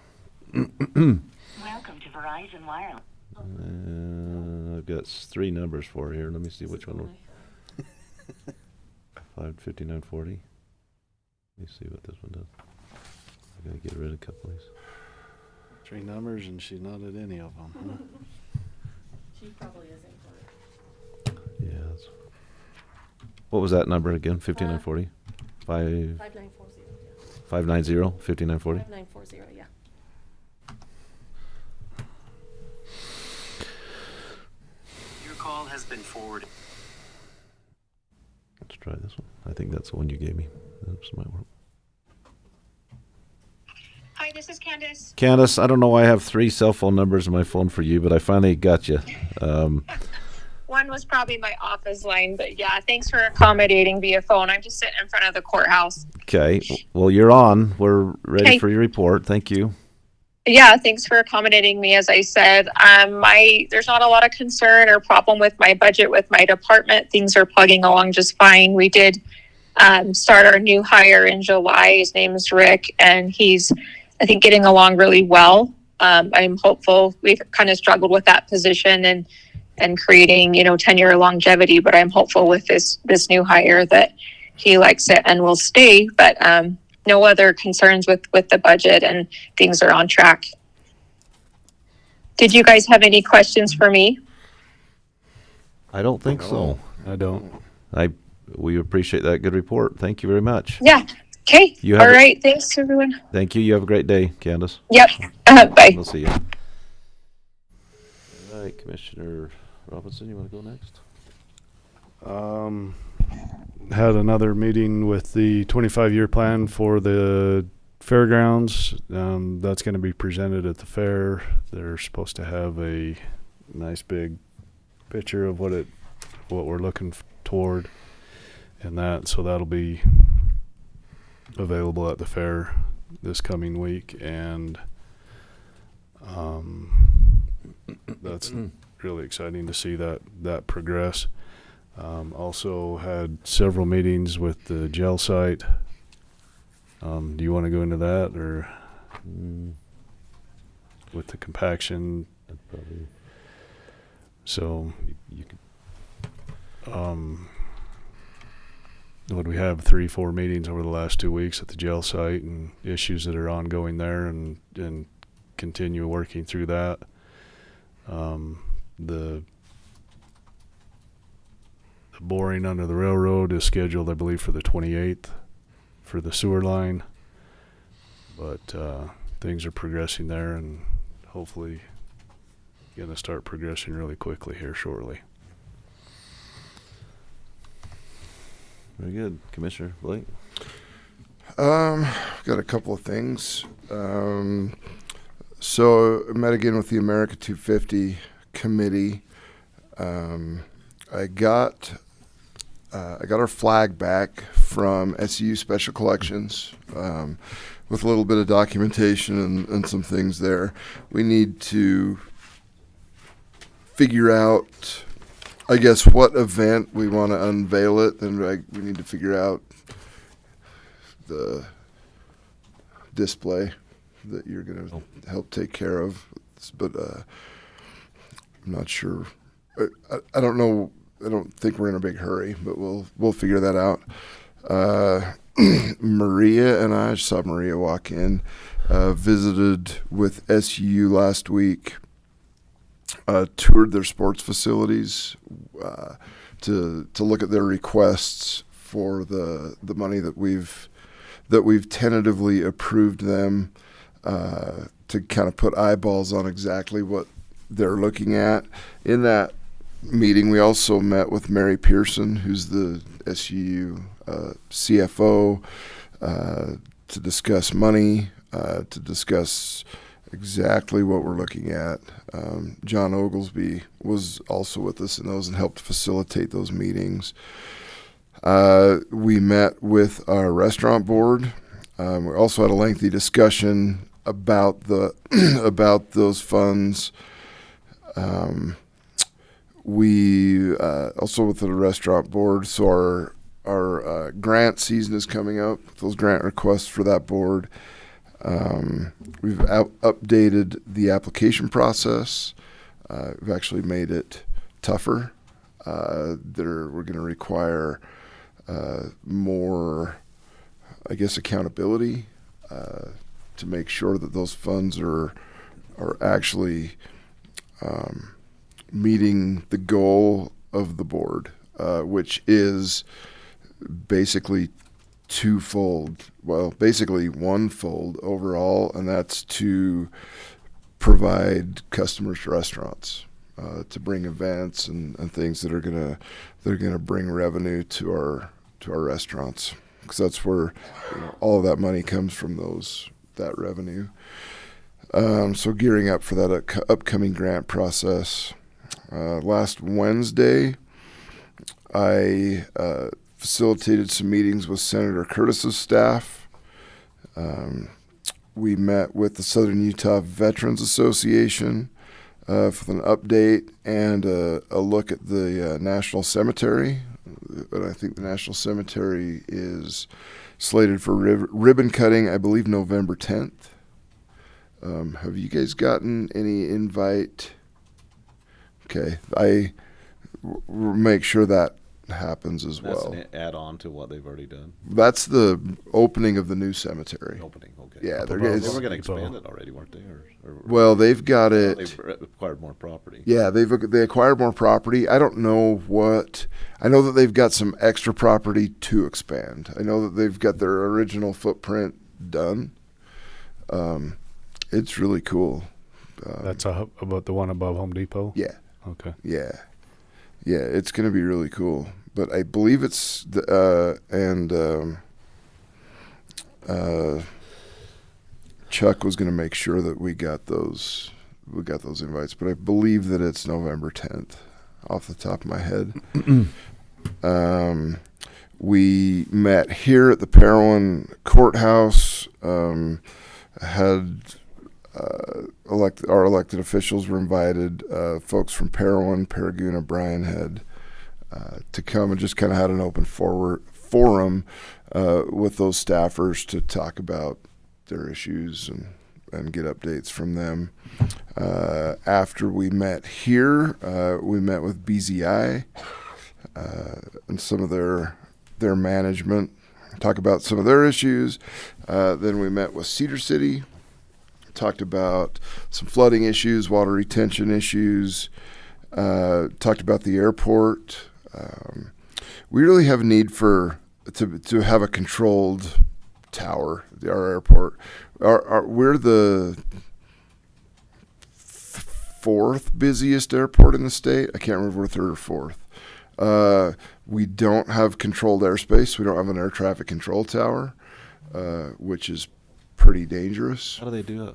[SPEAKER 11] Welcome to Verizon Wireless.
[SPEAKER 1] I've got 3 numbers for her here. Let me see which one. 55940. Let me see what this one does. I gotta get rid of a couple of these.
[SPEAKER 7] 3 numbers and she's not at any of them. Huh?
[SPEAKER 10] She probably is in court.
[SPEAKER 1] Yeah. What was that number again? 5940?
[SPEAKER 10] 5940.
[SPEAKER 1] 590? 5940?
[SPEAKER 10] 5940, yeah.
[SPEAKER 11] Your call has been forwarded.
[SPEAKER 1] Let's try this one. I think that's the one you gave me. This might work.
[SPEAKER 12] Hi, this is Candace.
[SPEAKER 1] Candace, I don't know why I have 3 cell phone numbers in my phone for you, but I finally got you.
[SPEAKER 12] One was probably my office line, but yeah, thanks for accommodating via phone. I'm just sitting in front of the courthouse.
[SPEAKER 1] Okay. Well, you're on. We're ready
[SPEAKER 12] Okay.
[SPEAKER 1] for your report. Thank you.
[SPEAKER 12] Yeah, thanks for accommodating me. As I said, there's not a lot of concern or problem with my budget with my department. Things are plugging along just fine. We did start our new hire in July. His name is Rick, and he's, I think, getting along really well. I'm hopeful. We've kind of struggled with that position and creating, tenure longevity, but I'm hopeful with this new hire that he likes it and will stay. But no other concerns with the budget, and things are on track. Did you guys have any questions for me?
[SPEAKER 1] I don't think so.
[SPEAKER 7] I don't.
[SPEAKER 1] We appreciate that good report. Thank you very much.
[SPEAKER 12] Yeah. Okay.
[SPEAKER 1] You
[SPEAKER 12] All
[SPEAKER 1] have
[SPEAKER 12] right. Thanks, everyone.
[SPEAKER 1] Thank you. You have a great day, Candace.
[SPEAKER 12] Yep. Bye.
[SPEAKER 1] We'll see you. All right, Commissioner Robinson, you want to go next?
[SPEAKER 7] Had another meeting with the 25-year plan for the fairgrounds. That's going to be presented at the fair. They're supposed to have a nice big picture of what we're looking toward, and so that'll be available at the fair this coming week, and that's really exciting to see that progress. Also had several meetings with the jail site. Do you want to go into that, or with the compaction?
[SPEAKER 1] Probably.
[SPEAKER 7] So
[SPEAKER 1] You could.
[SPEAKER 7] Would we have 3-4 meetings over the last 2 weeks at the jail site, and issues that are ongoing there, and continue working through that. The boring under the railroad is scheduled, I believe, for the 28th for the sewer line, but things are progressing there, and hopefully going to start progressing really quickly here shortly.
[SPEAKER 1] Very good. Commissioner Blake?
[SPEAKER 8] Got a couple of things. So I met again with the America 250 committee. I got our flag back from SEU Special Collections with a little bit of documentation and some things there. We need to figure out, I guess, what event we want to unveil it, and we need to figure out the display that you're going to help take care of. But I'm not sure. I don't know. I don't think we're in a big hurry, but we'll figure that out. Maria and I saw Maria walk in, visited with SU last week, toured their sports facilities to look at their requests for the money that we've tentatively approved them, to kind of put eyeballs on exactly what they're looking at. In that meeting, we also met with Mary Pearson, who's the SUU CFO, to discuss money, to discuss exactly what we're looking at. John Oglesby was also with us in those and helped facilitate those meetings. We met with our restaurant board. We also had a lengthy discussion about about those funds. We also with the restaurant board. So our grant season is coming up. Those grant requests for that board. We've updated the application process. We've actually made it tougher. We're going to require more, I guess, accountability to make sure that those funds are actually meeting the goal of the board, which is basically twofold. Well, basically onefold overall, and that's to provide customers to restaurants, to bring events and things that are gonna bring revenue to our restaurants, because that's where all of that money comes from, that revenue. So gearing up for that upcoming grant process. Last Wednesday, I facilitated some meetings with Senator Curtis's staff. We met with the Southern Utah Veterans Association for an update and a look at the National Cemetery. But I think the National Cemetery is slated for ribbon cutting, I believe, November 10th. Have you guys gotten any invite? Okay, I make sure that happens as well.
[SPEAKER 1] That's an add-on to what they've already done.
[SPEAKER 8] That's the opening of the new cemetery.
[SPEAKER 1] Opening, okay.
[SPEAKER 8] Yeah,
[SPEAKER 1] they were going to expand it already, weren't they?
[SPEAKER 8] Well, they've got it.
[SPEAKER 1] They've acquired more property.
[SPEAKER 8] Yeah, they acquired more property. I don't know what. I know that they've got some extra property to expand. I know that they've got their original footprint done. It's really cool.
[SPEAKER 7] That's about the one above Home Depot?
[SPEAKER 8] Yeah.
[SPEAKER 7] Okay.
[SPEAKER 8] Yeah, it's going to be really cool. But I believe it's Chuck was going to make sure that we got those invites. But I believe that it's November 10th, off the top of my head. We met here at the Parowan Courthouse. Had our elected officials were invited, folks from Parowan, Paraguna, Bryan Head, to come and just kind of had an open forum with those staffers to talk about their issues and get updates from them. After we met here, we met with BZI and some of their management, talk about some of their issues. Then we met with Cedar City, talked about some flooding issues, water retention issues, talked about the airport. We really have a need to have a controlled tower, our airport. We're the fourth busiest airport in the state. I can't remember if we're third or fourth. We don't have controlled airspace. We don't have an air traffic control tower, which is pretty dangerous.
[SPEAKER 1] How do they do it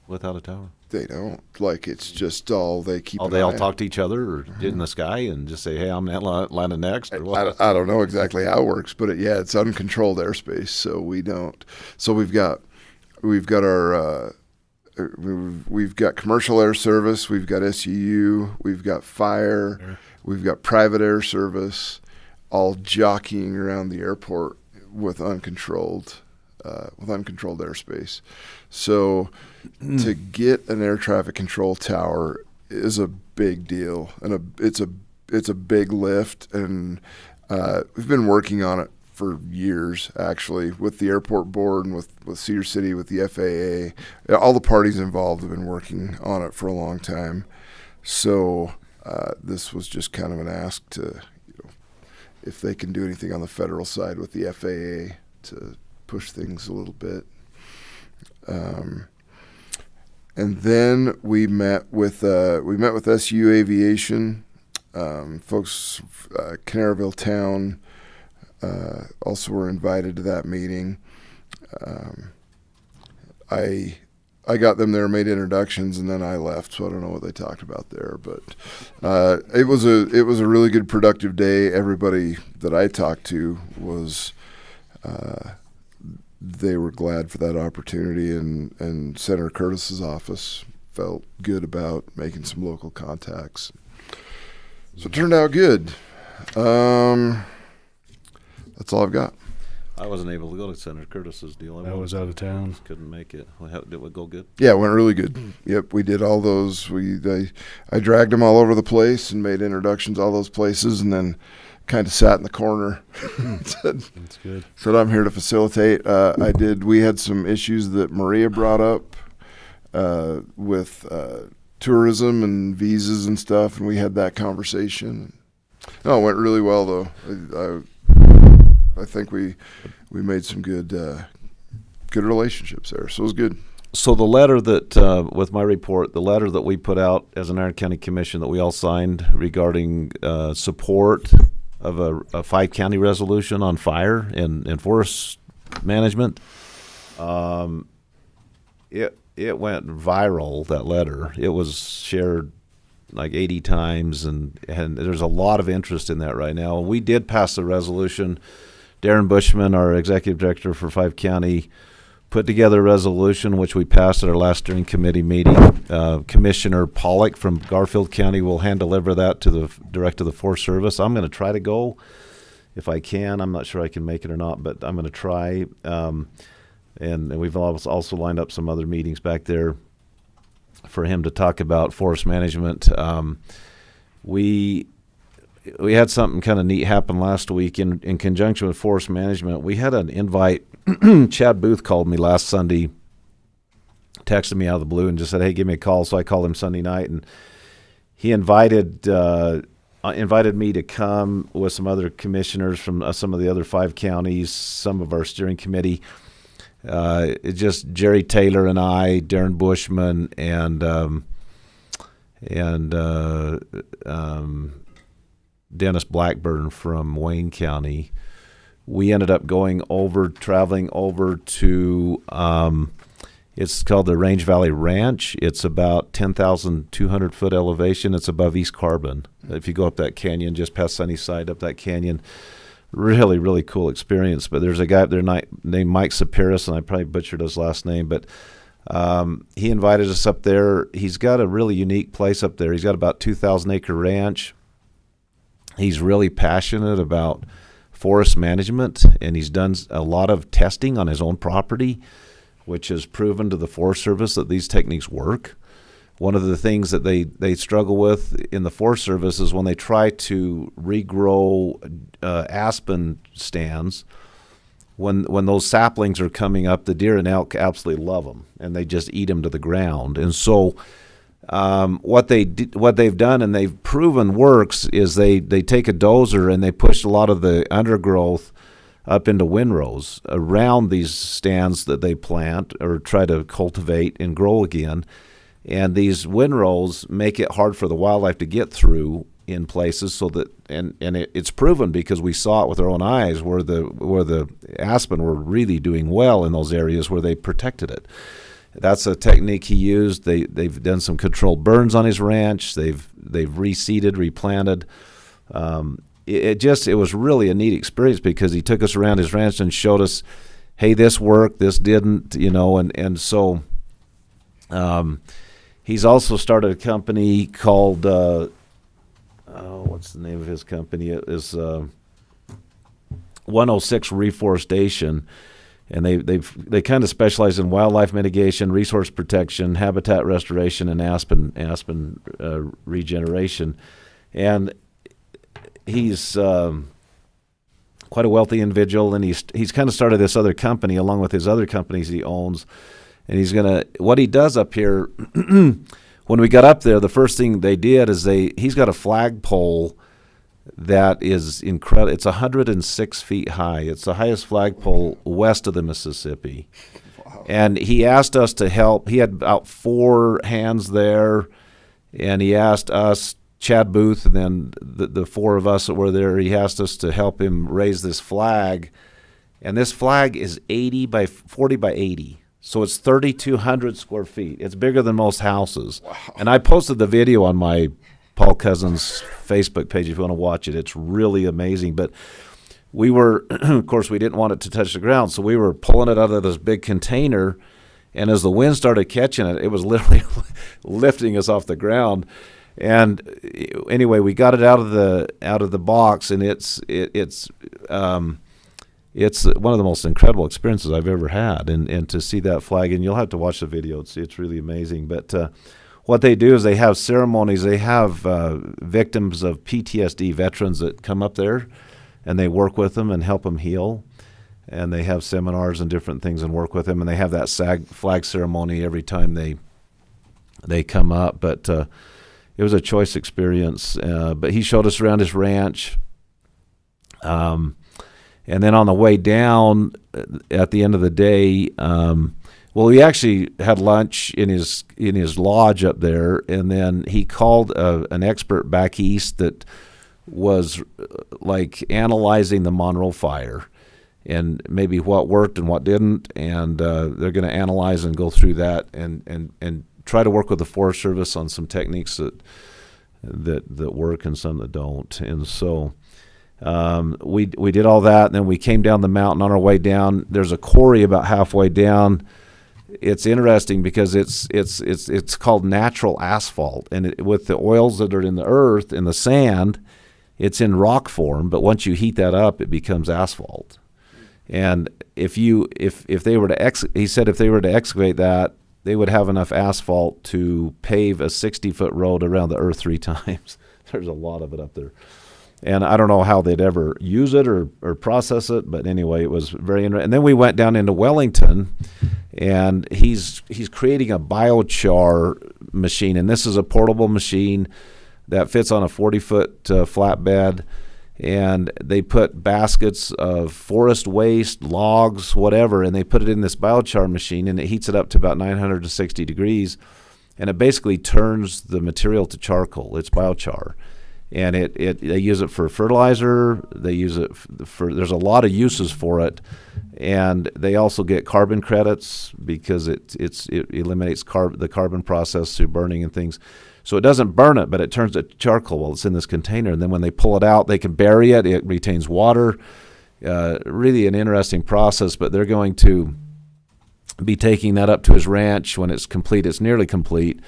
[SPEAKER 1] without a tower?
[SPEAKER 8] They don't. Like, it's just all they keep.
[SPEAKER 1] Oh,
[SPEAKER 8] an
[SPEAKER 1] they all
[SPEAKER 8] eye
[SPEAKER 1] talk to each other or in the sky and just say, hey, I'm landing next? Or what?
[SPEAKER 8] I don't know exactly how it works, but it's uncontrolled airspace, so we don't. So we've got our we've got commercial air service, we've got SUU, we've got fire, we've got private air service, all jockeying around the airport with uncontrolled airspace. So to get an air traffic control tower is a big deal, and it's a big lift, and we've been working on it for years, actually, with the airport board and with Cedar City, with the FAA. All the parties involved have been working on it for a long time. So this was just kind of an ask to, if they can do anything on the federal side with the FAA to push things a little bit. And then we met with SU Aviation, folks, Canaryville Town. Also were invited to that meeting. I got them there, made introductions, and then I left, so I don't know what they talked about there. But it was a really good, productive day. Everybody that I talked to was they were glad for that opportunity, and Senator Curtis's office felt good about making some local contacts. So it turned out good. That's all I've got.
[SPEAKER 1] I wasn't able to go to Senator Curtis's deal.
[SPEAKER 7] I was out of town.
[SPEAKER 1] Couldn't make it. Did it go good?
[SPEAKER 8] Yeah, it went really good. Yep, we did all those. I dragged them all over the place and made introductions all those places, and then kind of sat in the corner.
[SPEAKER 7] That's good.
[SPEAKER 8] Said I'm here to facilitate. We had some issues that Maria brought up with tourism and visas and stuff, and we had that conversation. No, it went really well though. I think we made some good relationships there, so it was good.
[SPEAKER 1] So the letter that, with my report, the letter that we put out as an Iron County Commission that we all signed regarding support of a 5-county resolution on fire and forest management, it went viral, that letter. It was shared like 80 times, and there's a lot of interest in that right now. We did pass a resolution. Darren Bushman, our executive director for 5 County, put together a resolution which we passed at our last steering committee meeting. Commissioner Pollock from Garfield County will hand deliver that to the director of the Forest Service. I'm going to try to go if I can. I'm not sure I can make it or not, but I'm going to try. And we've also lined up some other meetings back there for him to talk about forest management. We had something kind of neat happen last week in conjunction with forest management. We had an invite. Chad Booth called me last Sunday, texted me out of the blue and just said, hey, give me a call. So I called him Sunday night, and he invited me to come with some other commissioners from some of the other 5 counties, some of our steering committee. It's just Jerry Taylor and I, Darren Bushman, and Dennis Blackburn from Wayne County. We ended up traveling over to, it's called the Range Valley Ranch. It's about 10,200 foot elevation. It's above East Carbon. If you go up that canyon, just past Sunnyside, up that canyon, really, really cool experience. But there's a guy up there named Mike Sapiris, and I probably butchered his last name, but he invited us up there. He's got a really unique place up there. He's got about 2,000 acre ranch. He's really passionate about forest management, and he's done a lot of testing on his own property, which has proven to the Forest Service that these techniques work. One of the things that they struggle with in the Forest Service is when they try to regrow aspen stands, when those saplings are coming up, the deer and elk absolutely love them, and they just eat them to the ground. And so what they've done, and they've proven works, is they take a dozer and they push a lot of the undergrowth up into windrows around these stands that they plant or try to cultivate and grow again. And these windrows make it hard for the wildlife to get through, in places so that it's proven because we saw it with our own eyes where the aspen were really doing well in those areas where they protected it. That's a technique he used. They've done some controlled burns on his ranch. They've reseeded, replanted. It was really a neat experience because he took us around his ranch and showed us, hey, this worked, this didn't, and so he's also started a company called what's the name of his company? It is 106 Reforestation. And they kind of specialize in wildlife mitigation, resource protection, habitat restoration, and aspen regeneration. And he's quite a wealthy individual, and he's kind of started this other company along with his other companies he owns. And what he does up here, when we got up there, the first thing they did is he's got a flagpole that is incredible. It's 106 feet high. It's the highest flagpole west of the Mississippi. Wow. And he asked us to help. He had about 4 hands there, and he asked us, Chad Booth, and then the 4 of us that were there, he asked us to help him raise this flag. And this flag is 80 by 40 by 80. So it's 3,200 square feet. It's bigger than most houses. Wow. And I posted the video on my Paul Cousins Facebook page if you want to watch it. It's really amazing. But we were, of course, we didn't want it to touch the ground, so we were pulling it out of this big container, and as the wind started catching it, it was literally lifting us off the ground. And anyway, we got it out of the box, and it's one of the most incredible experiences I've ever had. And to see that flag, and you'll have to watch the video. It's really amazing. But what they do is they have ceremonies. They have victims of PTSD veterans that come up there, and they work with them and help them heal. And they have seminars and different things and work with them. And they have that flag ceremony every time they come up. But it was a choice experience. But he showed us around his ranch. And then on the way down, at the end of the day, we actually had lunch in his lodge up there, and then he called an expert back east that was like analyzing the Monroe fire and maybe what worked and what didn't, and they're going to analyze and go through that and try to work with the Forest Service on some techniques that work and some that don't. And so we did all that, and then we came down the mountain. On our way down, there's a quarry about halfway down. It's interesting because it's called natural asphalt, and with the oils that are in the earth, in the sand, it's in rock form. But once you heat that up, it becomes asphalt. And if they were to he said if they were to excavate that, they would have enough asphalt to pave a 60-foot road around the earth 3 times. There's a lot of it up there. And I don't know how they'd ever use it or process it, but anyway, it was very interesting. And then we went down into Wellington, and he's creating a biochar machine, and this is a portable machine that fits on a 40-foot flatbed, and they put baskets of forest waste, logs, whatever, and they put it in this biochar machine, and it heats it up to about 960 degrees, and it basically turns the material to charcoal. It's biochar. And they use it for fertilizer. They use it for there's a lot of uses for it, and they also get carbon credits because it eliminates the carbon process through burning and things. So it doesn't burn it, but it turns it to charcoal while it's in this container. And then when they pull it out, they can bury it. It retains water. Really an interesting process. But they're going to be taking that up to his ranch when it's complete. It's nearly complete.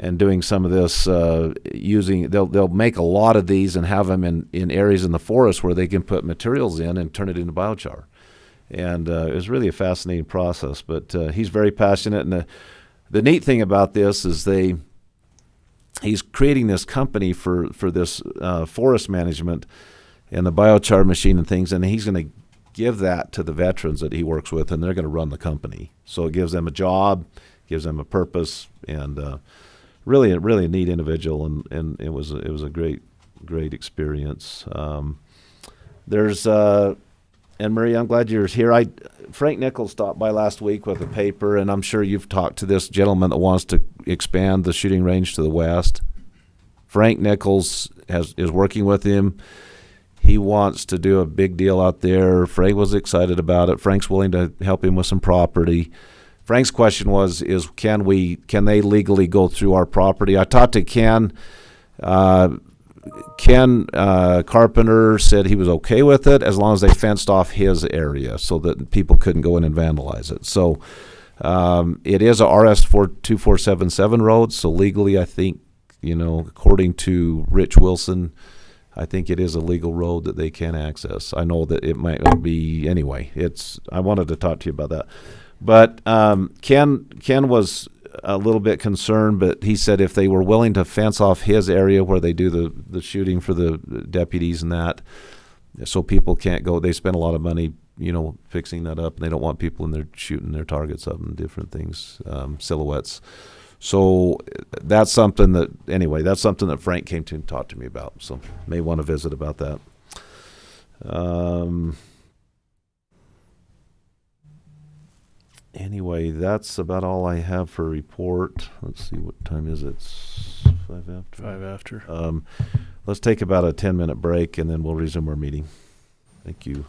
[SPEAKER 1] And doing some of this they'll make a lot of these and have them in areas in the forest where they can put materials in and turn it into biochar. And it was really a fascinating process. But he's very passionate. And the neat thing about this is he's creating this company for this forest management and the biochar machine and things. And he's going to give that to the veterans that he works with, and they're going to run the company. So it gives them a job, gives them a purpose, and really a neat individual, and it was a great experience. There's Anne Marie, I'm glad you're here. Frank Nichols stopped by last week with a paper, and I'm sure you've talked to this gentleman that wants to expand the shooting range to the west. Frank Nichols is working with him. He wants to do a big deal out there. Frank was excited about it. Frank's willing to help him with some property. Frank's question can they legally go through our property? I talked to Ken. Ken Carpenter said he was okay with it as long as they fenced off his area so that people couldn't go in and vandalize it. So it is a RS 2477 road, so legally I think, according to Rich Wilson, I think it is a legal road that they can access. I know that it might not be anyway. I wanted to talk to you about that. But Ken was a little bit concerned, but he said if they were willing to fence off his area where they do the shooting for the deputies and that, so people can't go. They spend a lot of money, fixing that up, and they don't want people in there shooting their targets up and different things, silhouettes. So that's something that Frank came to and talked to me about. So may want to visit about that. Anyway, that's about all I have for a report. Let's see, what time is it? It's 5 after.
[SPEAKER 7] 5 after.
[SPEAKER 1] Let's take about a 10-minute break, and then we'll resume our meeting. Thank you.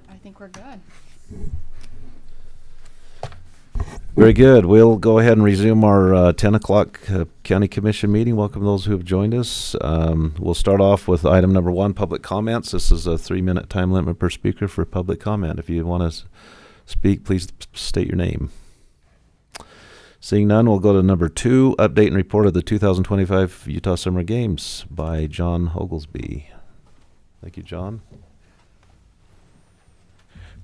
[SPEAKER 4] I think we're good.
[SPEAKER 1] Very good. We'll go ahead and resume our 10 o'clock County Commission meeting. Welcome those who have joined us. We'll start off with item number 1, public comments. This is a 3-minute time limit per speaker for public comment. If you want to speak, please state your name. Seeing none, we'll go to number 2, update and report of the 2025 Utah Summer Games by John Oglesby. Thank you, John.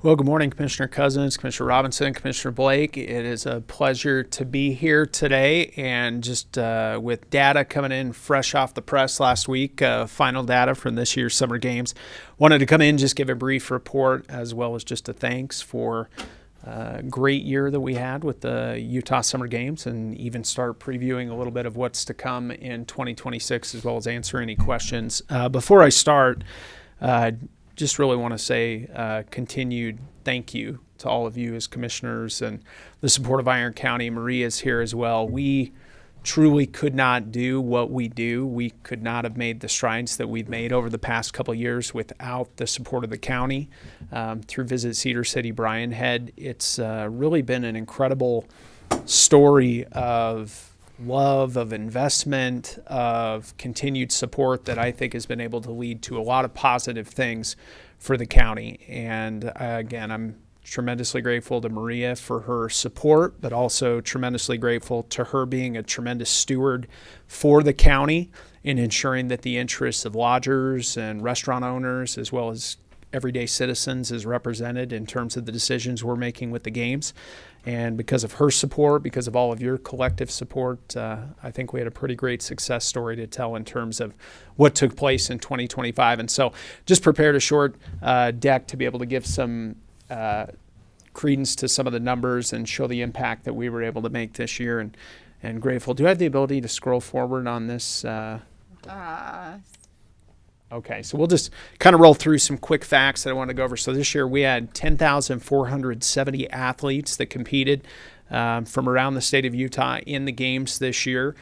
[SPEAKER 13] Well, good morning, Commissioner Cousins, Commissioner Robinson, Commissioner Blake. It is a pleasure to be here today, and just with data coming in fresh off the press last week, final data from this year's Summer Games. Wanted to come in, just give a brief report, as well as just a thanks for a great year that we had with the Utah Summer Games, and even start previewing a little bit of what's to come in 2026, as well as answer any questions. Before I start, just really want to say continued thank you to all of you as commissioners and the support of Iron County. Maria's here as well. We truly could not do what we do. We could not have made the strides that we've made over the past couple of years without the support of the county. Through Visit Cedar City Bryan Head, it's really been an incredible story of love, of investment, of continued support that I think has been able to lead to a lot of positive things for the county. And again, I'm tremendously grateful to Maria for her support, but also tremendously grateful to her being a tremendous steward for the county in ensuring that the interests of lodgers and restaurant owners, as well as everyday citizens, is represented in terms of the decisions we're making with the games. And because of her support, because of all of your collective support, I think we had a pretty great success story to tell in terms of what took place in 2025. And so just prepared a short deck to be able to give some credence to some of the numbers and show the impact that we were able to make this year, and grateful. Do I have the ability to scroll forward on this? Okay, so we'll just kind of roll through some quick facts that I want to go over. So this year we had 10,470 athletes that competed from around the state of Utah in the games this year.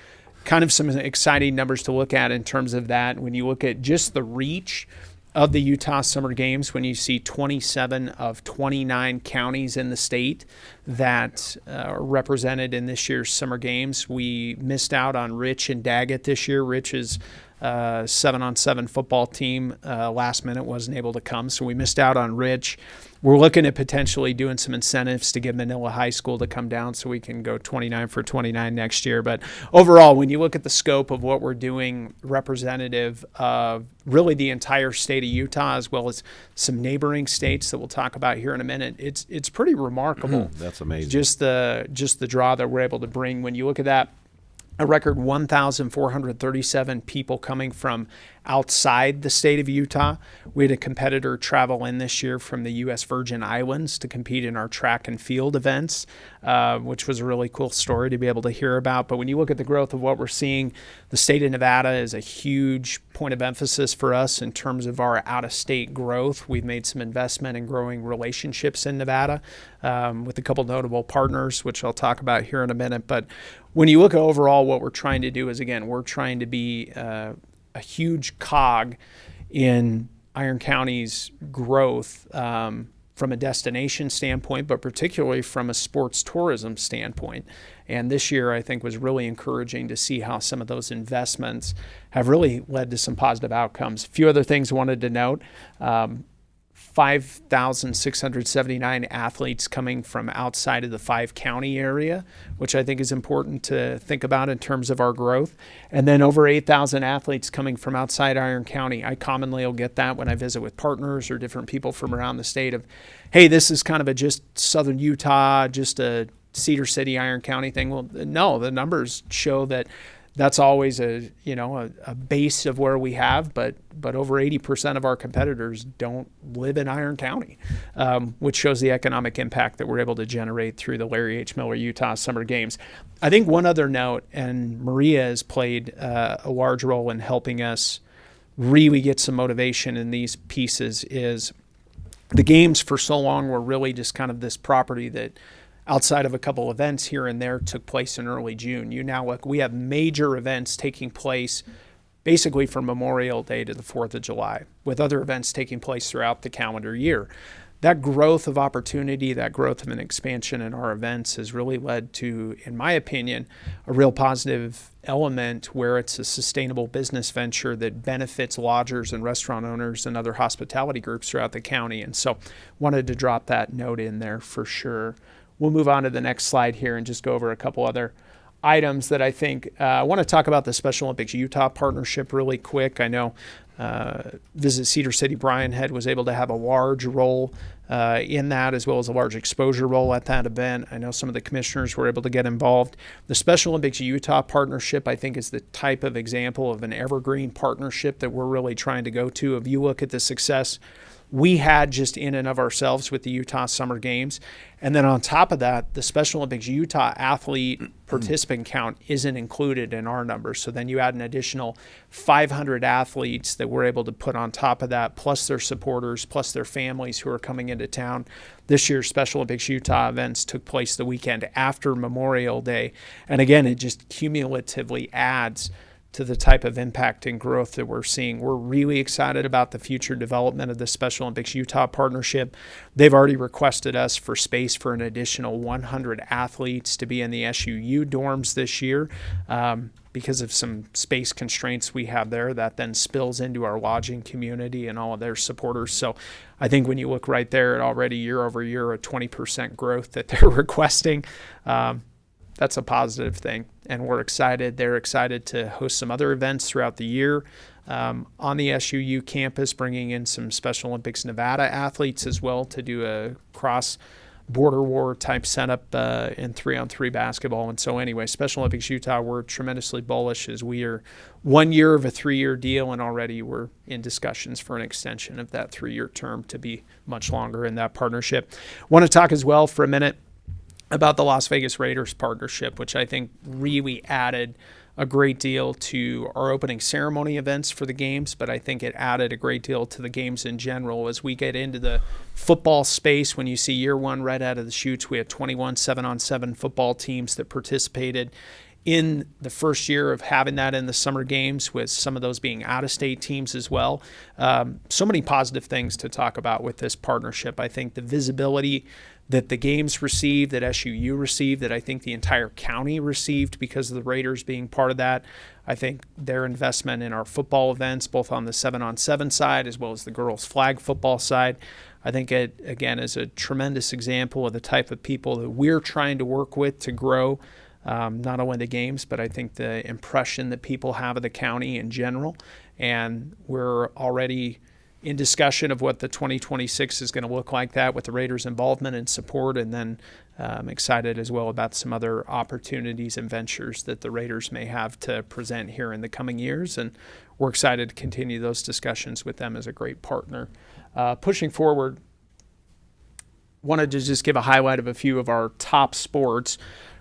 [SPEAKER 13] Kind of some exciting numbers to look at in terms of that. When you look at just the reach of the Utah Summer Games, when you see 27 of 29 counties in the state that are represented in this year's Summer Games. We missed out on Rich and Daggett this year. Rich is 7-on-7 football team last minute wasn't able to come, so we missed out on Rich. We're looking at potentially doing some incentives to get Manila High School to come down so we can go 29 for 29 next year. But overall, when you look at the scope of what we're doing, representative of really the entire state of Utah, as well as some neighboring states that we'll talk about here in a minute, it's pretty remarkable.
[SPEAKER 1] That's amazing.
[SPEAKER 13] Just the draw that we're able to bring. When you look at that, a record 1,437 people coming from outside the state of Utah. We had a competitor travel in this year from the U.S. Virgin Islands to compete in our track and field events, which was a really cool story to be able to hear about. But when you look at the growth of what we're seeing, the state of Nevada is a huge point of emphasis for us in terms of our out-of-state growth. We've made some investment in growing relationships in Nevada with a couple notable partners, which I'll talk about here in a minute. But when you look at overall, what we're trying to do is, again, we're trying to be a huge cog in Iron County's growth from a destination standpoint, but particularly from a sports tourism standpoint. And this year, I think, was really encouraging to see how some of those investments have really led to some positive outcomes. A few other things I wanted to note. 5,679 athletes coming from outside of the 5-county area, which I think is important to think about in terms of our growth. And then over 8,000 athletes coming from outside Iron County. I commonly will get that when I visit with partners or different people from around the state of, hey, this is kind of a just southern Utah, just a Cedar City, Iron County thing. Well, no, the numbers show that that's always a base of where we have, but over 80% of our competitors don't live in Iron County, which shows the economic impact that we're able to generate through the Larry H. Miller Utah Summer Games. I think one other note, and Maria has played a large role in helping us really get some motivation in these pieces, is the games for so long were really just kind of this property that, outside of a couple events here and there, took place in early June. You now look, we have major events taking place basically from Memorial Day to the 4th of July, with other events taking place throughout the calendar year. That growth of opportunity, that growth of an expansion in our events has really led to, in my opinion, a real positive element where it's a sustainable business venture that benefits lodgers and restaurant owners and other hospitality groups throughout the county. And so wanted to drop that note in there for sure. We'll move on to the next slide here and just go over a couple other items that I think I want to talk about the Special Olympics Utah partnership really quick. I know Visit Cedar City Brian Head was able to have a large role in that, as well as a large exposure role at that event. I know some of the commissioners were able to get involved. The Special Olympics Utah partnership, I think, is the type of example of an evergreen partnership that we're really trying to go to. If you look at the success we had just in and of ourselves with the Utah Summer Games. And then on top of that, the Special Olympics Utah athlete participant count isn't included in our numbers. So then you add an additional 500 athletes that we're able to put on top of that, plus their supporters, plus their families who are coming into town. This year's Special Olympics Utah events took place the weekend after Memorial Day. And again, it just cumulatively adds to the type of impact and growth that we're seeing. We're really excited about the future development of the Special Olympics Utah partnership. They've already requested us for space for an additional 100 athletes to be in the SUU dorms this year. Because of some space constraints we have there, that then spills into our lodging community and all of their supporters. So I think when you look right there at already year over year, a 20% growth that they're requesting, that's a positive thing, and we're excited. They're excited to host some other events throughout the year on the SUU campus, bringing in some Special Olympics Nevada athletes as well to do a cross-border war type setup in 3-on-3 basketball. And so anyway, Special Olympics Utah, we're tremendously bullish as we are 1 year of a 3-year deal, and already we're in discussions for an extension of that 3-year term to be much longer in that partnership. Want to talk as well for a minute about the Las Vegas Raiders partnership, which I think really added a great deal to our opening ceremony events for the games, but I think it added a great deal to the games in general. As we get into the football space, when you see year one right out of the chutes, we had 21 7-on-7 football teams that participated in the first year of having that in the summer games, with some of those being out-of-state teams as well. So many positive things to talk about with this partnership. I think the visibility that the games received, that SUU received, that I think the entire county received because of the Raiders being part of that. I think their investment in our football events, both on the 7-on-7 side as well as the girls' flag football side, I think it, again, is a tremendous example of the type of people that we're trying to work with to grow not only the games, but I think the impression that people have of the county in general. And we're already in discussion of what the 2026 is going to look like, that with the Raiders' involvement and support. And then I'm excited as well about some other opportunities and ventures that the Raiders may have to present here in the coming years. And we're excited to continue those discussions with them as a great partner. Pushing forward, wanted to just give a highlight of a few of our top sports.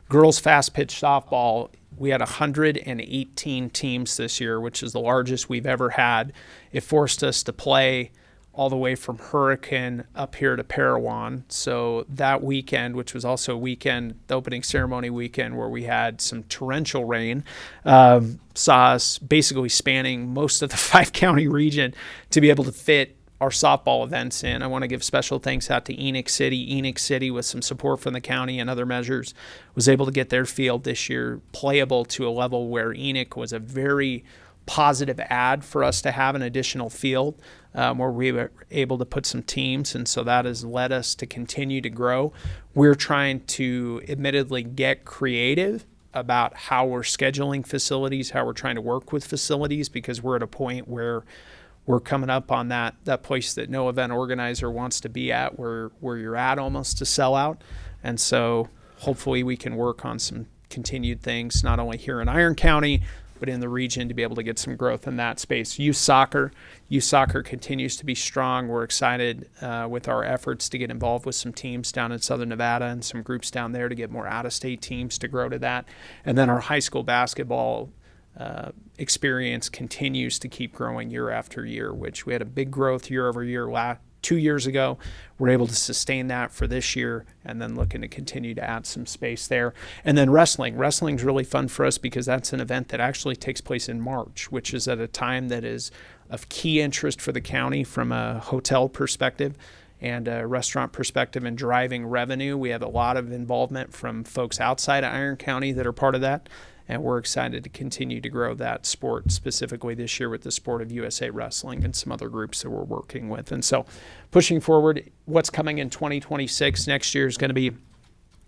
[SPEAKER 13] Girls fast pitch softball, we had 118 teams this year, which is the largest we've ever had. It forced us to play all the way from Hurricane up here to Parowan. So that weekend, which was also a weekend, the opening ceremony weekend, where we had some torrential rain, saw us basically spanning most of the 5-county region to be able to fit our softball events in. I want to give special thanks out to Enoch City. Enoch City, with some support from the county and other measures, was able to get their field this year playable to a level where Enoch was a very positive add for us to have an additional field where we were able to put some teams. And so that has led us to continue to grow. We're trying to admittedly get creative about how we're scheduling facilities, how we're trying to work with facilities, because we're at a point where we're coming up on that place that no event organizer wants to be at, where you're at almost to sell out. And so hopefully we can work on some continued things, not only here in Iron County, but in the region, to be able to get some growth in that space. Youth soccer continues to be strong. We're excited with our efforts to get involved with some teams down in Southern Nevada and some groups down there to get more out-of-state teams to grow to that. And then our high school basketball experience continues to keep growing year after year, which we had a big growth year over year 2 years ago. We're able to sustain that for this year, and then looking to continue to add some space there. And then wrestling. Wrestling's really fun for us because that's an event that actually takes place in March, which is at a time that is of key interest for the county from a hotel perspective and a restaurant perspective and driving revenue. We have a lot of involvement from folks outside of Iron County that are part of that, and we're excited to continue to grow that sport, specifically this year with the Sport of USA Wrestling and some other groups that we're working with. And so pushing forward, what's coming in 2026, next year is going to be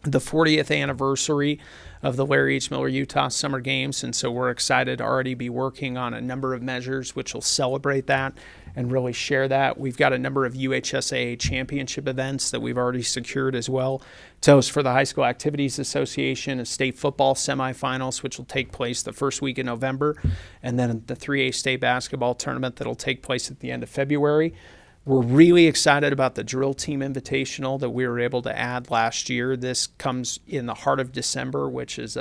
[SPEAKER 13] the 40th anniversary of the Larry H. Miller Utah Summer Games, and so we're excited to already be working on a number of measures which will celebrate that and really share that. We've got a number of UHSAA championship events that we've already secured as well. So for the High School Activities Association, a state football semifinals, which will take place the first week in November, and then the 3A state basketball tournament that'll take place at the end of February. We're really excited about the Drill Team Invitational that we were able to add last year. This comes in the heart of December, which is,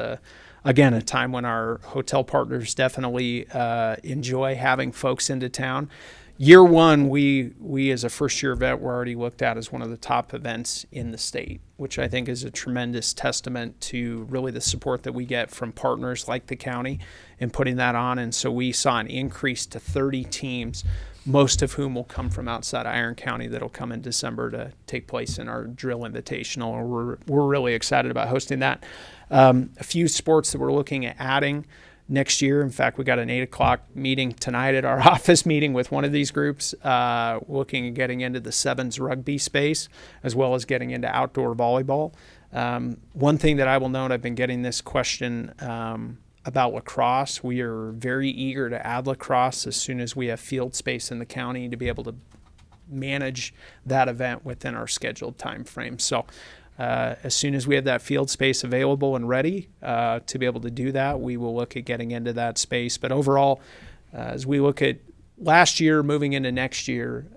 [SPEAKER 13] again, a time when our hotel partners definitely enjoy having folks into town. Year one, we as a first-year event were already looked at as one of the top events in the state, which I think is a tremendous testament to really the support that we get from partners like the county in putting that on. And so we saw an increase to 30 teams, most of whom will come from outside Iron County, that'll come in December to take place in our Drill Invitational. We're really excited about hosting that. A few sports that we're looking at adding next year. In fact, we got an 8 o'clock meeting tonight at our office meeting with one of these groups, looking at getting into the sevens rugby space, as well as getting into outdoor volleyball. One thing that I will note, I've been getting this question about lacrosse. We are very eager to add lacrosse as soon as we have field space in the county to be able to manage that event within our scheduled time frame. So as soon as we have that field space available and ready to be able to do that, we will look at getting into that space. But overall, as we look at last year moving into next year,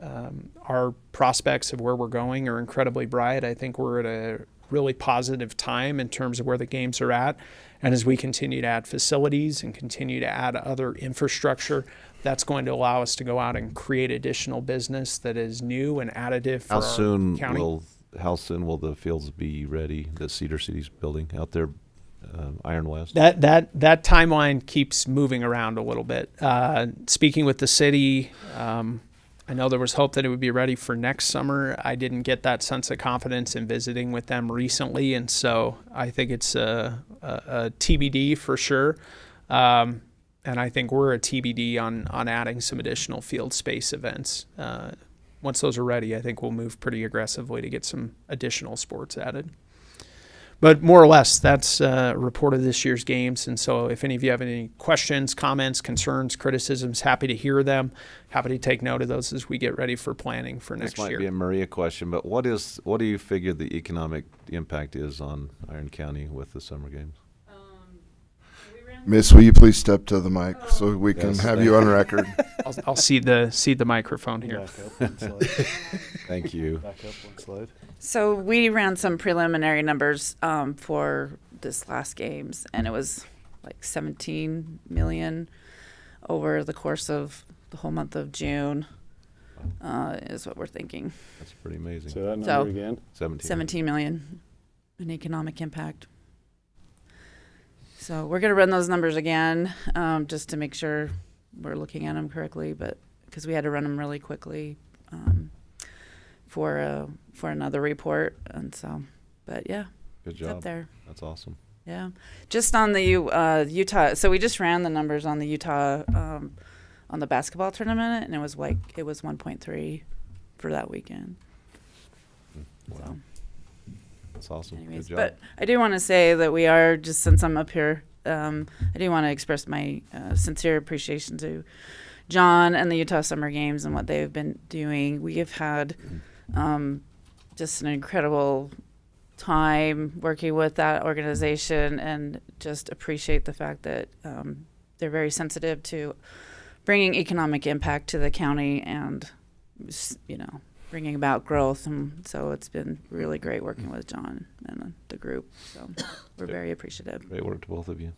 [SPEAKER 13] our prospects of where we're going are incredibly bright. I think we're at a really positive time in terms of where the games are at. And as we continue to add facilities and continue to add other infrastructure, that's going to allow us to go out and create additional business that is new and additive for our county.
[SPEAKER 1] How soon will the fields be ready, the Cedar City's building out there, Iron West?
[SPEAKER 13] That timeline keeps moving around a little bit. Speaking with the city, I know there was hope that it would be ready for next summer. I didn't get that sense of confidence in visiting with them recently, and so I think it's a TBD for sure. And I think we're a TBD on adding some additional field space events. Once those are ready, I think we'll move pretty aggressively to get some additional sports added. But more or less, that's a report of this year's games. And so if any of you have any questions, comments, concerns, criticisms, happy to hear them. Happy to take note of those as we get ready for planning for next year.
[SPEAKER 1] This might be a Maria question, but what do you figure the economic impact is on Iron County with the summer games?
[SPEAKER 8] Miss, will you please step to the mic so we can have you on record?
[SPEAKER 13] I'll cede the microphone here.
[SPEAKER 1] Thank you.
[SPEAKER 7] Back up one slide.
[SPEAKER 14] So we ran some preliminary numbers for this last games, and it was like 17 million over the course of the whole month of June is what we're thinking.
[SPEAKER 1] That's pretty amazing.
[SPEAKER 7] So that number again?
[SPEAKER 14] 17 million in economic impact. So we're going to run those numbers again just to make sure we're looking at them correctly, but because we had to run them really quickly for another report. And so, but yeah,
[SPEAKER 1] good job.
[SPEAKER 14] It's up there.
[SPEAKER 1] That's awesome.
[SPEAKER 14] Yeah. Just on the Utah. So we just ran the numbers on the Utah on the basketball tournament, and it was 1.3 for that weekend.
[SPEAKER 1] Wow.
[SPEAKER 14] So.
[SPEAKER 1] That's awesome.
[SPEAKER 14] Anyways,
[SPEAKER 1] good job.
[SPEAKER 14] but I do want to say that we are, just since I'm up here, I do want to express my sincere appreciation to John and the Utah Summer Games and what they've been doing. We have had just an incredible time working with that organization, and just appreciate the fact that they're very sensitive to bringing economic impact to the county and, bringing about growth. And so it's been really great working with John and the group. So we're very appreciative.
[SPEAKER 1] Great work to both of you.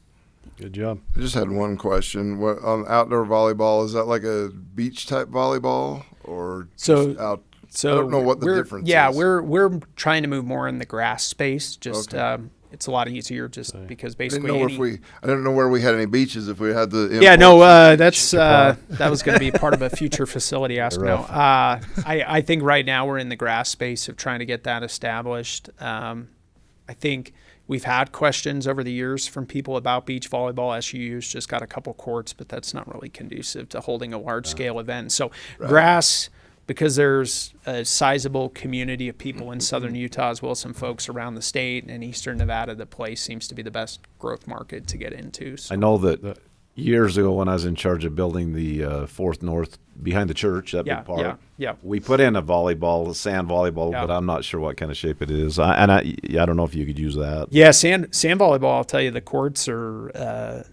[SPEAKER 7] Good job.
[SPEAKER 8] I just had one question. What on outdoor volleyball, is that like a beach type volleyball or
[SPEAKER 13] So
[SPEAKER 8] just out
[SPEAKER 13] So
[SPEAKER 8] I don't know what the
[SPEAKER 13] we're-
[SPEAKER 8] difference
[SPEAKER 13] yeah,
[SPEAKER 8] is.
[SPEAKER 13] we're trying to move more in the grass space. Just
[SPEAKER 8] Okay.
[SPEAKER 13] It's a lot easier just because
[SPEAKER 8] I
[SPEAKER 13] basically
[SPEAKER 8] didn't know I didn't know where we had any beaches if we had the.
[SPEAKER 13] yeah, no,
[SPEAKER 8] imports.
[SPEAKER 13] that was going to be part of a future facility ask. No, I think right now we're in the grass space of trying to get that established. I think we've had questions over the years from people about beach volleyball. SUU's just got a couple courts, but that's not really conducive to holding a large scale event. So grass, because there's a sizable community of people in southern Utah as well as some folks around the state and eastern Nevada, the place seems to be the best growth market to get into. So.
[SPEAKER 1] I know that years ago when I was in charge of building the Fourth North behind the church, that big park, we put in a sand volleyball, but I'm not sure what kind of shape it is. I don't know if you could use that.
[SPEAKER 13] Yeah, sand volleyball, I'll tell you, the courts are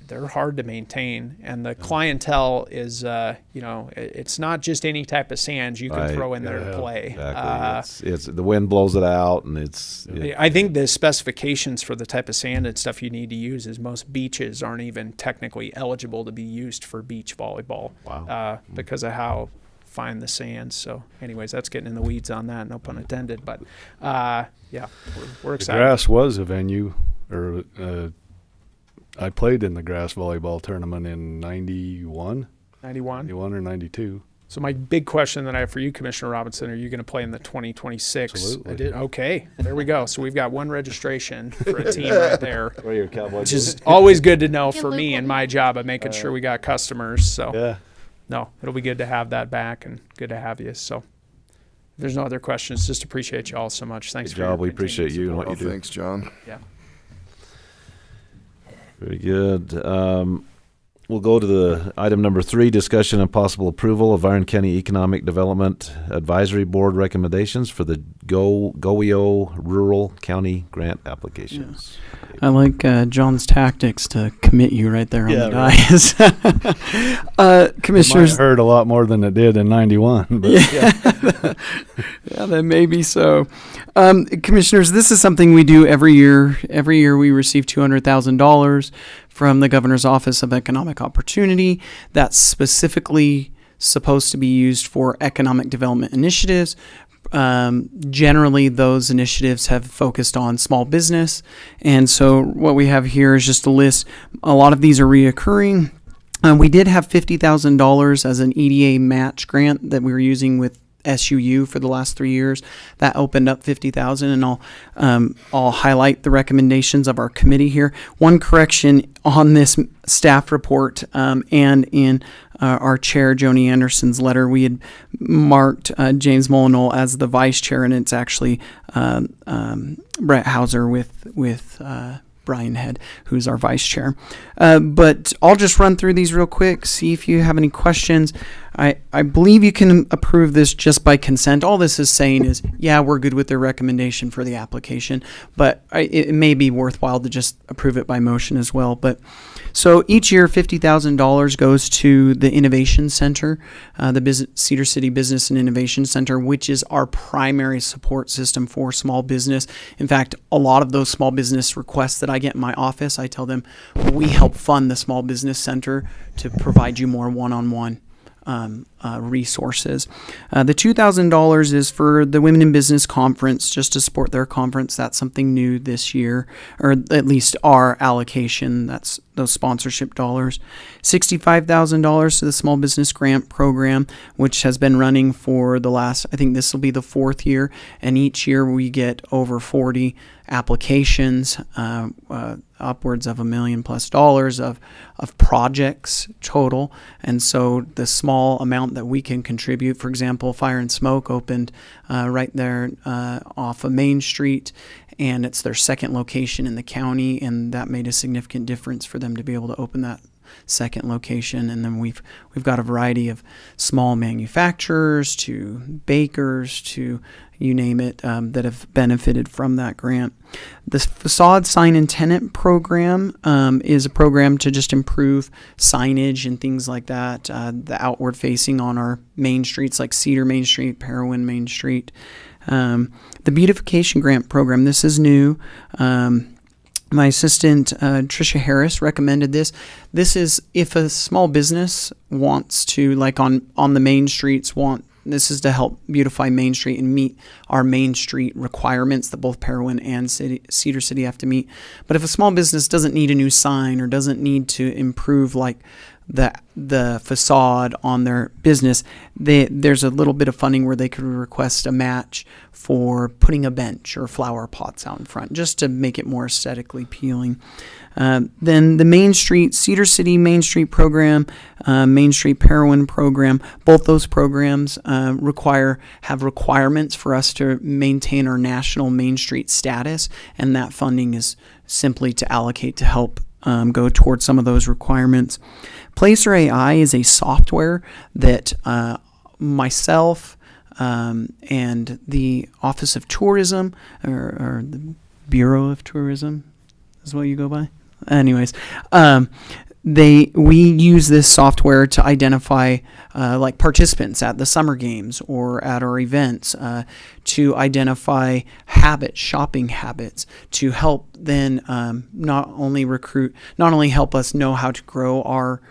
[SPEAKER 13] they're hard to maintain, and the clientele is it's not just any type of sand you can throw in there to play.
[SPEAKER 1] Exactly. It's the wind blows it out, and
[SPEAKER 13] I think the specifications for the type of sand and stuff you need to use is most beaches aren't even technically eligible to be used for beach volleyball.
[SPEAKER 1] Wow.
[SPEAKER 13] Because of how fine the sand. So anyways, that's getting in the weeds on that, no pun intended, but we're excited.
[SPEAKER 7] The grass was a venue, or I played in the grass volleyball tournament in 91 or 92.
[SPEAKER 13] So my big question that I have for you, Commissioner Robinson, are you going to play in the 2026?
[SPEAKER 7] Absolutely.
[SPEAKER 13] Okay, there we go. So we've got one registration for a team right there, which is
[SPEAKER 1] Cowboys.
[SPEAKER 13] always good to know for me and my job of making sure we got customers. So
[SPEAKER 7] Yeah.
[SPEAKER 13] no, it'll be good to have that back and good to have you. So if there's no other questions, just appreciate you all so much. Thanks
[SPEAKER 1] Good
[SPEAKER 13] for your
[SPEAKER 1] job. We appreciate
[SPEAKER 13] continued
[SPEAKER 1] you and what you
[SPEAKER 13] support.
[SPEAKER 1] do.
[SPEAKER 8] Thanks, John.
[SPEAKER 13] Yeah.
[SPEAKER 1] Very good. We'll go to the item number 3, discussion and possible approval of Iron County Economic Development Advisory Board recommendations for the GOEO Rural County Grant applications.
[SPEAKER 6] I like John's tactics to commit you right there on the
[SPEAKER 7] right.
[SPEAKER 6] dais. Commissioners,
[SPEAKER 7] It might hurt a lot more than it did in 91. But
[SPEAKER 6] yeah, that may be so. Commissioners, this is something we do every year. Every year we receive $200,000 from the Governor's Office of Economic Opportunity. That's specifically supposed to be used for economic development initiatives. Generally, those initiatives have focused on small business. And so what we have here is just a list. A lot of these are reoccurring. We did have $50,000 as an EDA match grant that we were using with SUU for the last 3 years. That opened up $50,000, and I'll highlight the recommendations of our committee here. One correction on this staff report and in our chair, Joni Anderson's letter, we had marked James Molinol as the vice chair, and it's actually Brett Hauser with Brian Head, who's our vice chair. But I'll just run through these real quick, see if you have any questions. I believe you can approve this just by consent. All this is saying is, yeah, we're good with their recommendation for the application, but it may be worthwhile to just approve it by motion as well. But so each year, $50,000 goes to the Innovation Center, the Cedar City Business and Innovation Center, which is our primary support system for small business. In fact, a lot of those small business requests that I get in my office, I tell them, we help fund the Small Business Center to provide you more one-on-one resources. The $2,000 is for the Women in Business Conference, just to support their conference. That's something new this year, or at least our allocation. That's those sponsorship dollars. $65,000 to the Small Business Grant Program, which has been running for the last, I think this will be the 4th year, and each year we get over 40 applications, upwards of $1 million+ of projects total. And so the small amount that we can contribute, for example, Fire and Smoke opened right there off of Main Street, and it's their 2nd location in the county, and that made a significant difference for them to be able to open that 2nd location. And then we've got a variety of small manufacturers to bakers to you name it, that have benefited from that grant. The Facade Sign and Tenant Program is a program to just improve signage and things like that, the outward facing on our main streets like Cedar Main Street, Parowan Main Street. The Beautification Grant Program, this is new. My assistant, Tricia Harris, recommended this. This is if a small business wants to, like on the main streets, want This is to help beautify Main Street and meet our Main Street requirements that both Parowan and Cedar City have to meet. But if a small business doesn't need a new sign or doesn't need to improve like the facade on their business, there's a little bit of funding where they could request a match for putting a bench or flower pots out in front, just to make it more aesthetically appealing. Then the Main Street, Cedar City Main Street program, Main Street Parowan program, both those programs have requirements for us to maintain our national Main Street status, and that funding is simply to allocate to help go towards some of those requirements. Placer AI is a software that myself and the Office of Tourism, or the Bureau of Tourism is what you go by. Anyways, we use this software to identify like participants at the summer games or at our events, to identify shopping habits, to help then not only help us know how to grow our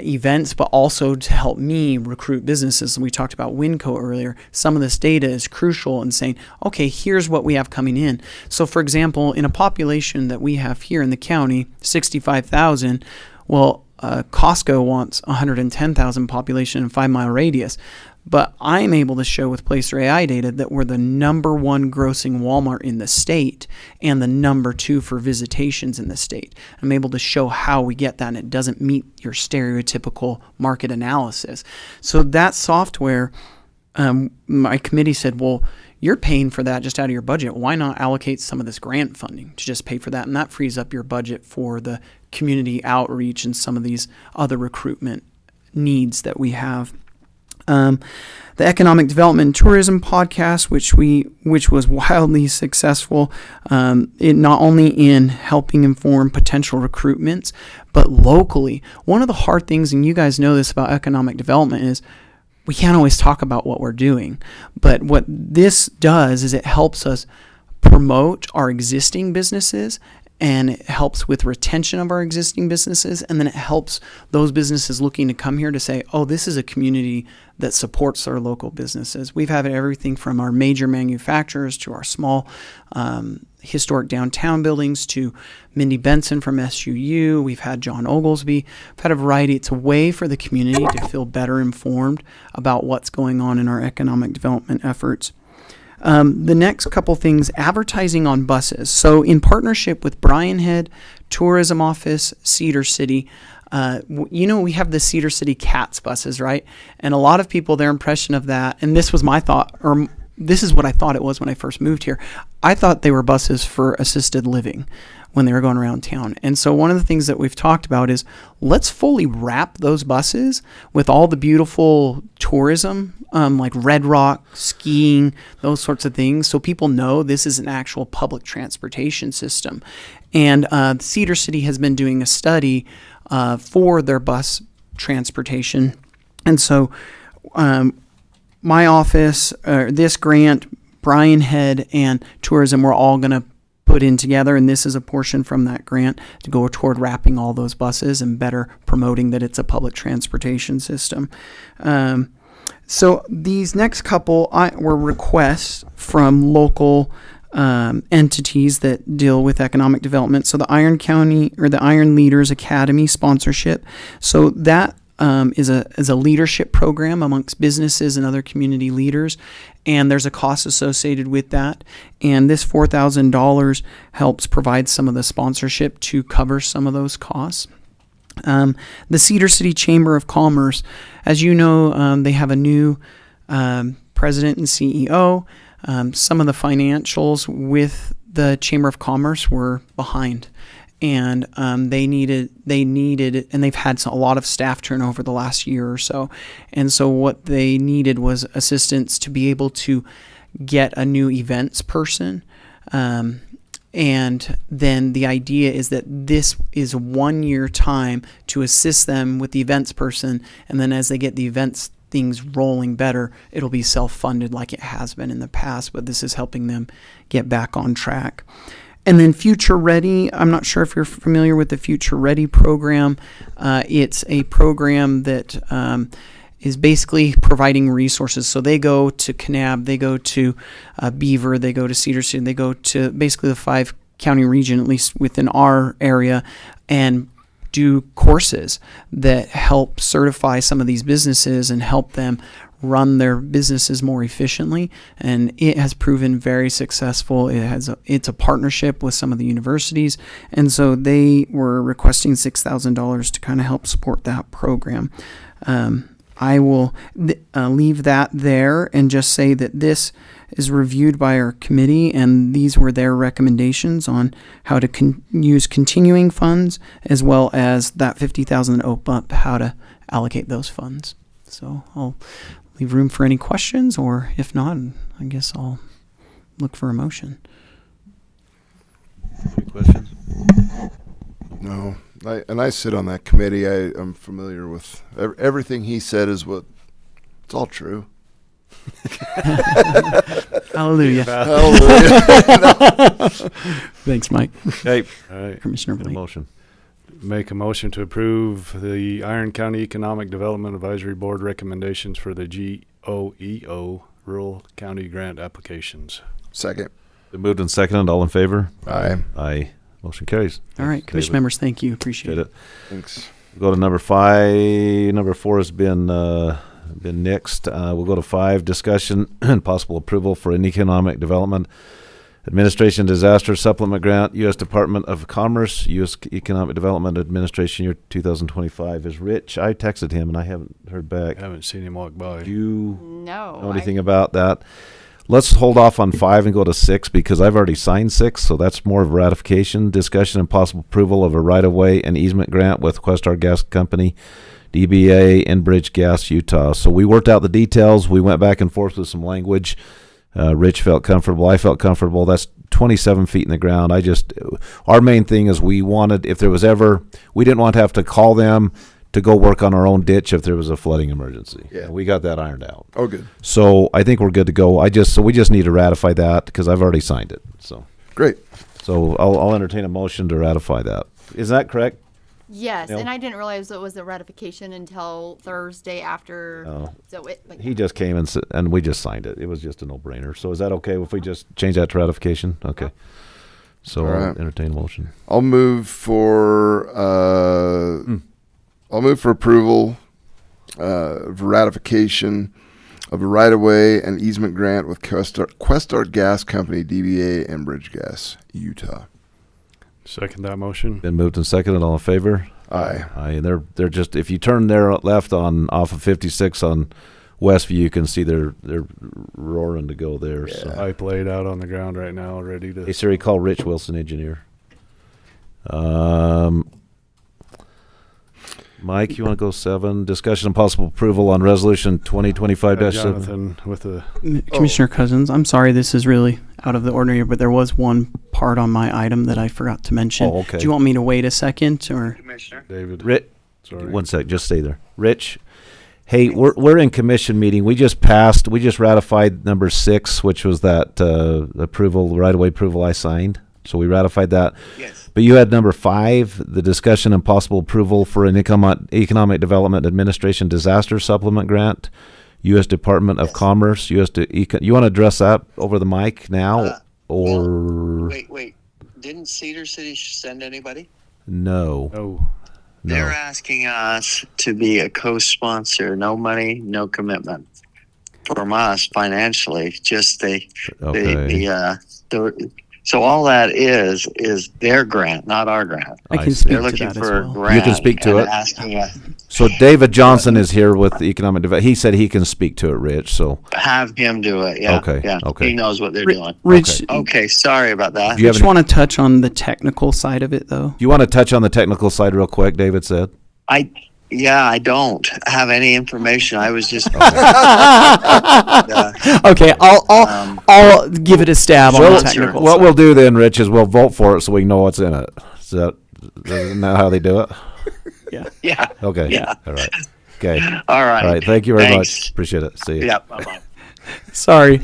[SPEAKER 6] events, but also to help me recruit businesses. And we talked about Winco earlier. Some of this data is crucial in saying, okay, here's what we have coming in. So for example, in a population that we have here in the county, 65,000, well, Costco wants 110,000 population in 5 mile radius. But I'm able to show with Placer AI data that we're the number 1 grossing Walmart in the state and the number 2 for visitations in the state. I'm able to show how we get that, and it doesn't meet your stereotypical market analysis. So that software, my committee said, well, you're paying for that just out of your budget. Why not allocate some of this grant funding to just pay for that? And that frees up your budget for the community outreach and some of these other recruitment needs that we have. The Economic Development and Tourism podcast, which was wildly successful, it not only in helping inform potential recruitments, but locally. One of the hard things, and you guys know this about economic development, is we can't always talk about what we're doing. But what this does is it helps us promote our existing businesses, and it helps with retention of our existing businesses, and then it helps those businesses looking to come here to say, oh, this is a community that supports our local businesses. We've had everything from our major manufacturers to our small historic downtown buildings to Mindy Benson from SUU. We've had John Oglesby. We've had a variety. It's a way for the community to feel better informed about what's going on in our economic development efforts. The next couple things, advertising on buses. So in partnership with Bryan Head Tourism Office, Cedar City, we have the Cedar City CATS buses, right? And a lot of people, their impression of that, and this was my thought, or this is what I thought it was when I first moved here. I thought they were buses for assisted living when they were going around town. And so one of the things that we've talked about is let's fully wrap those buses with all the beautiful tourism, like Red Rock, skiing, those sorts of things, so people know this is an actual public transportation system. And Cedar City has been doing a study for their bus transportation. And so my office, this grant, Bryan Head, and tourism, we're all going to put in together, and this is a portion from that grant to go toward wrapping all those buses and better promoting that it's a public transportation system. So these next couple were requests from local entities that deal with economic development. So the Iron County, or the Iron Leaders Academy sponsorship. So that is a leadership program amongst businesses and other community leaders, and there's a cost associated with that. And this $4,000 helps provide some of the sponsorship to cover some of those costs. The Cedar City Chamber of Commerce, as you know, they have a new president and CEO. Some of the financials with the Chamber of Commerce were behind. And they needed, and they've had a lot of staff turnover the last year or so. And so what they needed was assistance to be able to get a new events person. And then the idea is that this is 1 year time to assist them with the events person. And then as they get the events things rolling better, it'll be self-funded like it has been in the past. But this is helping them get back on track. And then Future Ready, I'm not sure if you're familiar with the Future Ready program. It's a program that is basically providing resources. So they go to Kanab, they go to Beaver, they go to Cedar City, they go to basically the 5-county region, at least within our area, and do courses that help certify some of these businesses and help them run their businesses more efficiently. And it has proven very successful. It's a partnership with some of the universities, and so they were requesting $6,000 to kind of help support that program. I will leave that there and just say that this is reviewed by our committee, and these were their recommendations on how to use continuing funds, as well as that $50,000 OPUP, how to allocate those funds. So I'll leave room for any questions, or if not, I guess I'll look for a motion.
[SPEAKER 1] Any questions?
[SPEAKER 8] No. I sit on that committee. I'm familiar with everything he said. It's all true.
[SPEAKER 6] Hallelujah.
[SPEAKER 8] Hallelujah.
[SPEAKER 6] Thanks, Mike.
[SPEAKER 1] Okay.
[SPEAKER 7] All right.
[SPEAKER 6] Commissioner Blake.
[SPEAKER 1] Motion.
[SPEAKER 7] Make a motion to approve the Iron County Economic Development Advisory Board recommendations for the GOEO Rural County Grant applications.
[SPEAKER 8] Second.
[SPEAKER 1] Been moved and seconded. All in favor?
[SPEAKER 8] Aye.
[SPEAKER 1] Aye. Motion carries.
[SPEAKER 6] All right, commission members, thank you. Appreciate it.
[SPEAKER 8] Thanks.
[SPEAKER 1] We'll go to number 5. Number 4 has been nixed. We'll go to 5, discussion and possible approval for an economic development administration disaster supplement grant, U.S. Department of Commerce, U.S. Economic Development Administration, year 2025. Is Rich? I texted him and I haven't heard back.
[SPEAKER 7] I haven't seen him walk by.
[SPEAKER 1] Do you
[SPEAKER 4] No.
[SPEAKER 1] know anything about that? Let's hold off on 5 and go to 6 because I've already signed 6, so that's more of ratification, discussion, and possible approval of a right-of-way and easement grant with Questar Gas Company, DBA, Enbridge Gas, Utah. So we worked out the details. We went back and forth with some language. Rich felt comfortable. I felt comfortable. That's 27 feet in the ground. Our main thing is we wanted, if there was ever, we didn't want to have to call them to go work on our own ditch if there was a flooding emergency.
[SPEAKER 8] Yeah.
[SPEAKER 1] And we got that ironed out.
[SPEAKER 8] Oh, good.
[SPEAKER 1] So I think we're good to go. So we just need to ratify that because I've already signed it. So
[SPEAKER 8] Great.
[SPEAKER 1] So I'll entertain a motion to ratify that. Is that correct?
[SPEAKER 4] Yes,
[SPEAKER 1] Yep.
[SPEAKER 4] and I didn't realize it was a ratification until Thursday after.
[SPEAKER 1] Oh.
[SPEAKER 4] So
[SPEAKER 1] He just came and we just signed it. It was just a no-brainer. So is that okay if we just change that to ratification? Okay. So
[SPEAKER 8] All
[SPEAKER 1] I'll
[SPEAKER 8] right.
[SPEAKER 1] entertain a motion.
[SPEAKER 8] I'll move for approval of ratification of a right-of-way and easement grant with Questar Gas Company, DBA, Enbridge Gas, Utah.
[SPEAKER 7] Second that motion.
[SPEAKER 1] Been moved and seconded. All in favor?
[SPEAKER 8] Aye.
[SPEAKER 1] Aye. And they're just, if you turn there left off of 56 on Westview, you can see they're roaring to go there. So.
[SPEAKER 7] Pipe laid out on the ground right now, ready to.
[SPEAKER 1] Hey Siri, call Rich Wilson, engineer. Mike, you want to go 7? Discussion and possible approval on resolution 2025-7.
[SPEAKER 7] Jonathan with the.
[SPEAKER 6] Commissioner Cousins, I'm sorry this is really out of the ordinary, but there was one part on my item that I forgot to mention.
[SPEAKER 1] Oh, okay.
[SPEAKER 6] Do you want me to wait a second, or?
[SPEAKER 11] Commissioner.
[SPEAKER 7] David.
[SPEAKER 1] Rich,
[SPEAKER 7] Sorry.
[SPEAKER 1] one sec, just stay there. Rich, hey, we're in commission meeting. We just ratified number 6, which was that approval, right-of-way approval I signed. So we ratified that.
[SPEAKER 11] Yes.
[SPEAKER 1] But you had number 5, the discussion and possible approval for an Economic Development Administration disaster supplement grant, U.S. Department of Commerce, you want to address that over the mic now, or
[SPEAKER 11] Wait. Didn't Cedar City send anybody?
[SPEAKER 1] no?
[SPEAKER 7] No.
[SPEAKER 11] They're asking us to be a co-sponsor. No money, no commitment from us financially. Just so all that is their grant, not our grant.
[SPEAKER 6] I can
[SPEAKER 1] see.
[SPEAKER 6] speak
[SPEAKER 11] They're
[SPEAKER 6] to
[SPEAKER 11] looking
[SPEAKER 6] that as
[SPEAKER 11] for a
[SPEAKER 6] well.
[SPEAKER 11] grant.
[SPEAKER 1] You can speak to
[SPEAKER 11] and
[SPEAKER 1] it.
[SPEAKER 11] Asking us,
[SPEAKER 1] So David Johnson is here with the Economic Development. He said he can speak to it, Rich. So
[SPEAKER 11] have him do it. Yeah.
[SPEAKER 1] Okay,
[SPEAKER 11] Yeah.
[SPEAKER 1] okay.
[SPEAKER 11] He knows what they're doing.
[SPEAKER 6] Rich,
[SPEAKER 11] Okay. Sorry about that.
[SPEAKER 1] do you
[SPEAKER 6] I just want to touch on the technical side of it, though.
[SPEAKER 1] Do you want to touch on the technical side real quick? David said.
[SPEAKER 11] I don't have any information. I was just.
[SPEAKER 6] Okay, I'll give it a stab on the technical
[SPEAKER 1] What
[SPEAKER 6] side.
[SPEAKER 1] we'll do then, Rich, is we'll vote for it so we know what's in it. Isn't that how they do it?
[SPEAKER 11] Yeah.
[SPEAKER 1] Okay.
[SPEAKER 11] Yeah.
[SPEAKER 1] All right. Okay.
[SPEAKER 11] All right.
[SPEAKER 1] All right. Thank you very
[SPEAKER 11] Thanks.
[SPEAKER 1] much. Appreciate it. See you.
[SPEAKER 11] Yeah. Bye-bye.
[SPEAKER 6] Sorry.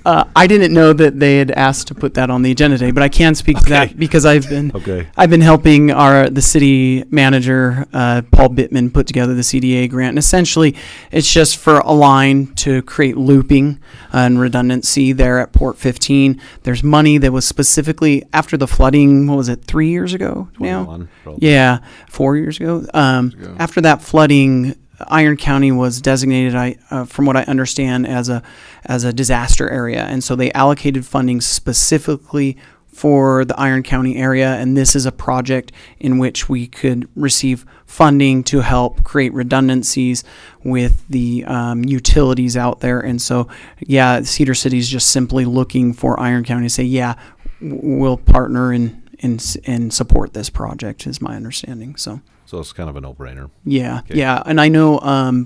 [SPEAKER 6] I didn't know that they had asked to put that on the agenda today, but I can speak to that because I've been helping the city manager Paul Bittman put together the CDA grant, and essentially it's just for a line to create looping and redundancy there at Port 15. There's money that was specifically after the flooding. What was it? 3 years ago now? Yeah, 4 years ago. After that flooding, Iron County was designated, from what I understand, as a disaster area, and so they allocated funding specifically for the Iron County area, and this is a project in which we could receive funding to help create redundancies with the utilities out there. And so, yeah, Cedar City is just simply looking for Iron County to say, yeah, we'll partner and support this project, is my understanding. So
[SPEAKER 1] it's kind of a no-brainer.
[SPEAKER 6] Yeah, yeah, and I know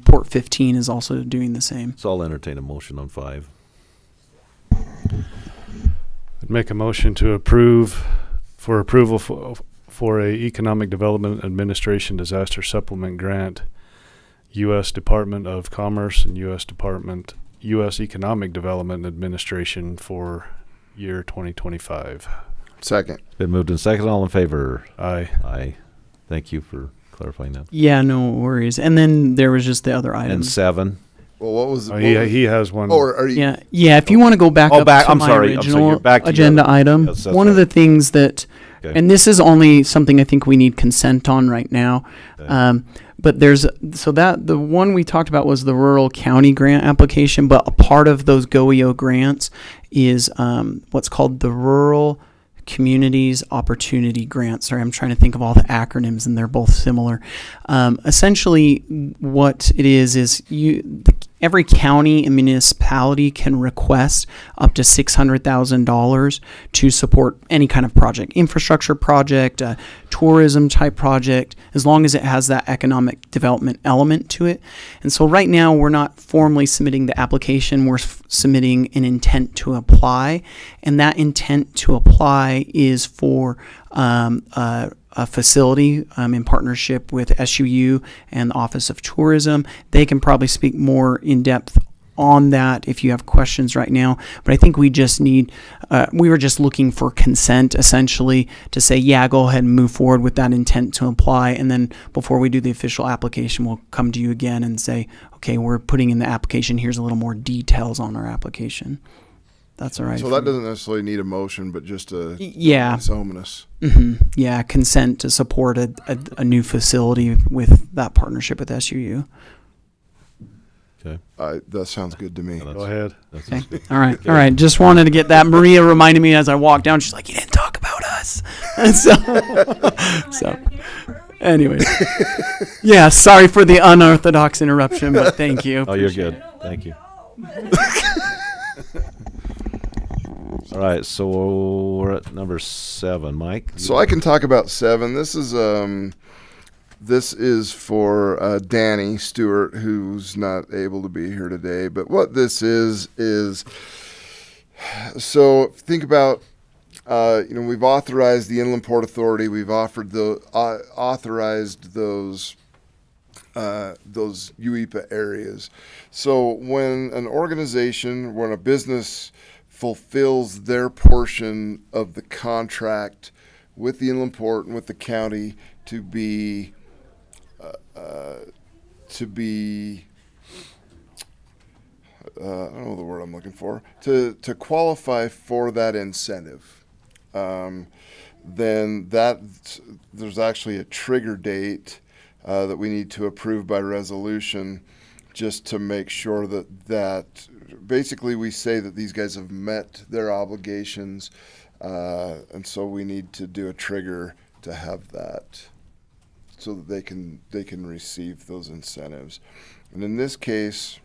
[SPEAKER 6] Port 15 is also doing the same.
[SPEAKER 1] So I'll entertain a motion on 5.
[SPEAKER 7] I'd make a motion to approve for approval for a Economic Development Administration Disaster Supplement Grant, U.S. Department of Commerce and U.S. Economic Development Administration for year 2025.
[SPEAKER 8] Second.
[SPEAKER 1] Been moved and second. All in favor?
[SPEAKER 7] Aye.
[SPEAKER 1] Aye. Thank you for clarifying that.
[SPEAKER 6] Yeah, no worries. And then there was just the other items.
[SPEAKER 1] And 7.
[SPEAKER 8] Well, what was
[SPEAKER 7] he has one.
[SPEAKER 8] Oh, are you?
[SPEAKER 6] Yeah. If you want to go back up to
[SPEAKER 1] I'm
[SPEAKER 6] my
[SPEAKER 1] sorry.
[SPEAKER 6] original
[SPEAKER 1] You're back
[SPEAKER 6] agenda
[SPEAKER 1] together.
[SPEAKER 6] item,
[SPEAKER 1] Yes, that's
[SPEAKER 6] one of
[SPEAKER 1] right.
[SPEAKER 6] the things that, and this is only something I think we need consent on right now.
[SPEAKER 1] Okay.
[SPEAKER 6] But the one we talked about was the rural county grant application, but a part of those GOEO grants is what's called the Rural Communities Opportunity Grant. Sorry, I'm trying to think of all the acronyms, and they're both similar. Essentially, what it is every county and municipality can request up to $600,000 to support any kind of project, infrastructure project, tourism type project, as long as it has that economic development element to it. And so right now we're not formally submitting the application, we're submitting an intent to apply, and that intent to apply is for a facility in partnership with SUU and the Office of Tourism. They can probably speak more in depth on that if you have questions right now. But I think we just need, we were just looking for consent essentially to say, yeah, go ahead and move forward with that intent to apply. And then before we do the official application, we'll come to you again and say, okay, we're putting in the application. Here's a little more details on our application. That's all right.
[SPEAKER 8] So that doesn't necessarily need a motion, but just
[SPEAKER 6] it's
[SPEAKER 8] ominous.
[SPEAKER 6] Mm-hmm. Yeah, consent to support a new facility with that partnership with SUU.
[SPEAKER 1] Okay.
[SPEAKER 8] That sounds good to me.
[SPEAKER 7] Go ahead.
[SPEAKER 6] Okay. All right. All right. Just wanted to get that. Maria reminded me as I walked down. She's like, "You didn't talk about us." And so anyway, yeah. Sorry for the unorthodox interruption, but thank you.
[SPEAKER 1] Oh, you're good. Thank you. All right, so we're at number 7, Mike.
[SPEAKER 8] So I can talk about 7. This is for Danny Stewart, who's not able to be here today. But what this is so think about we've authorized the Inland Port Authority. We've authorized those UEPA areas. So when a business fulfills their portion of the contract with the Inland Port and with the county to be I don't know the word I'm looking for, to qualify for that incentive, then there's actually a trigger date that we need to approve by resolution, just to make sure that basically we say that these guys have met their obligations, and so we need to do a trigger to have that so that they can receive those incentives. And in this case,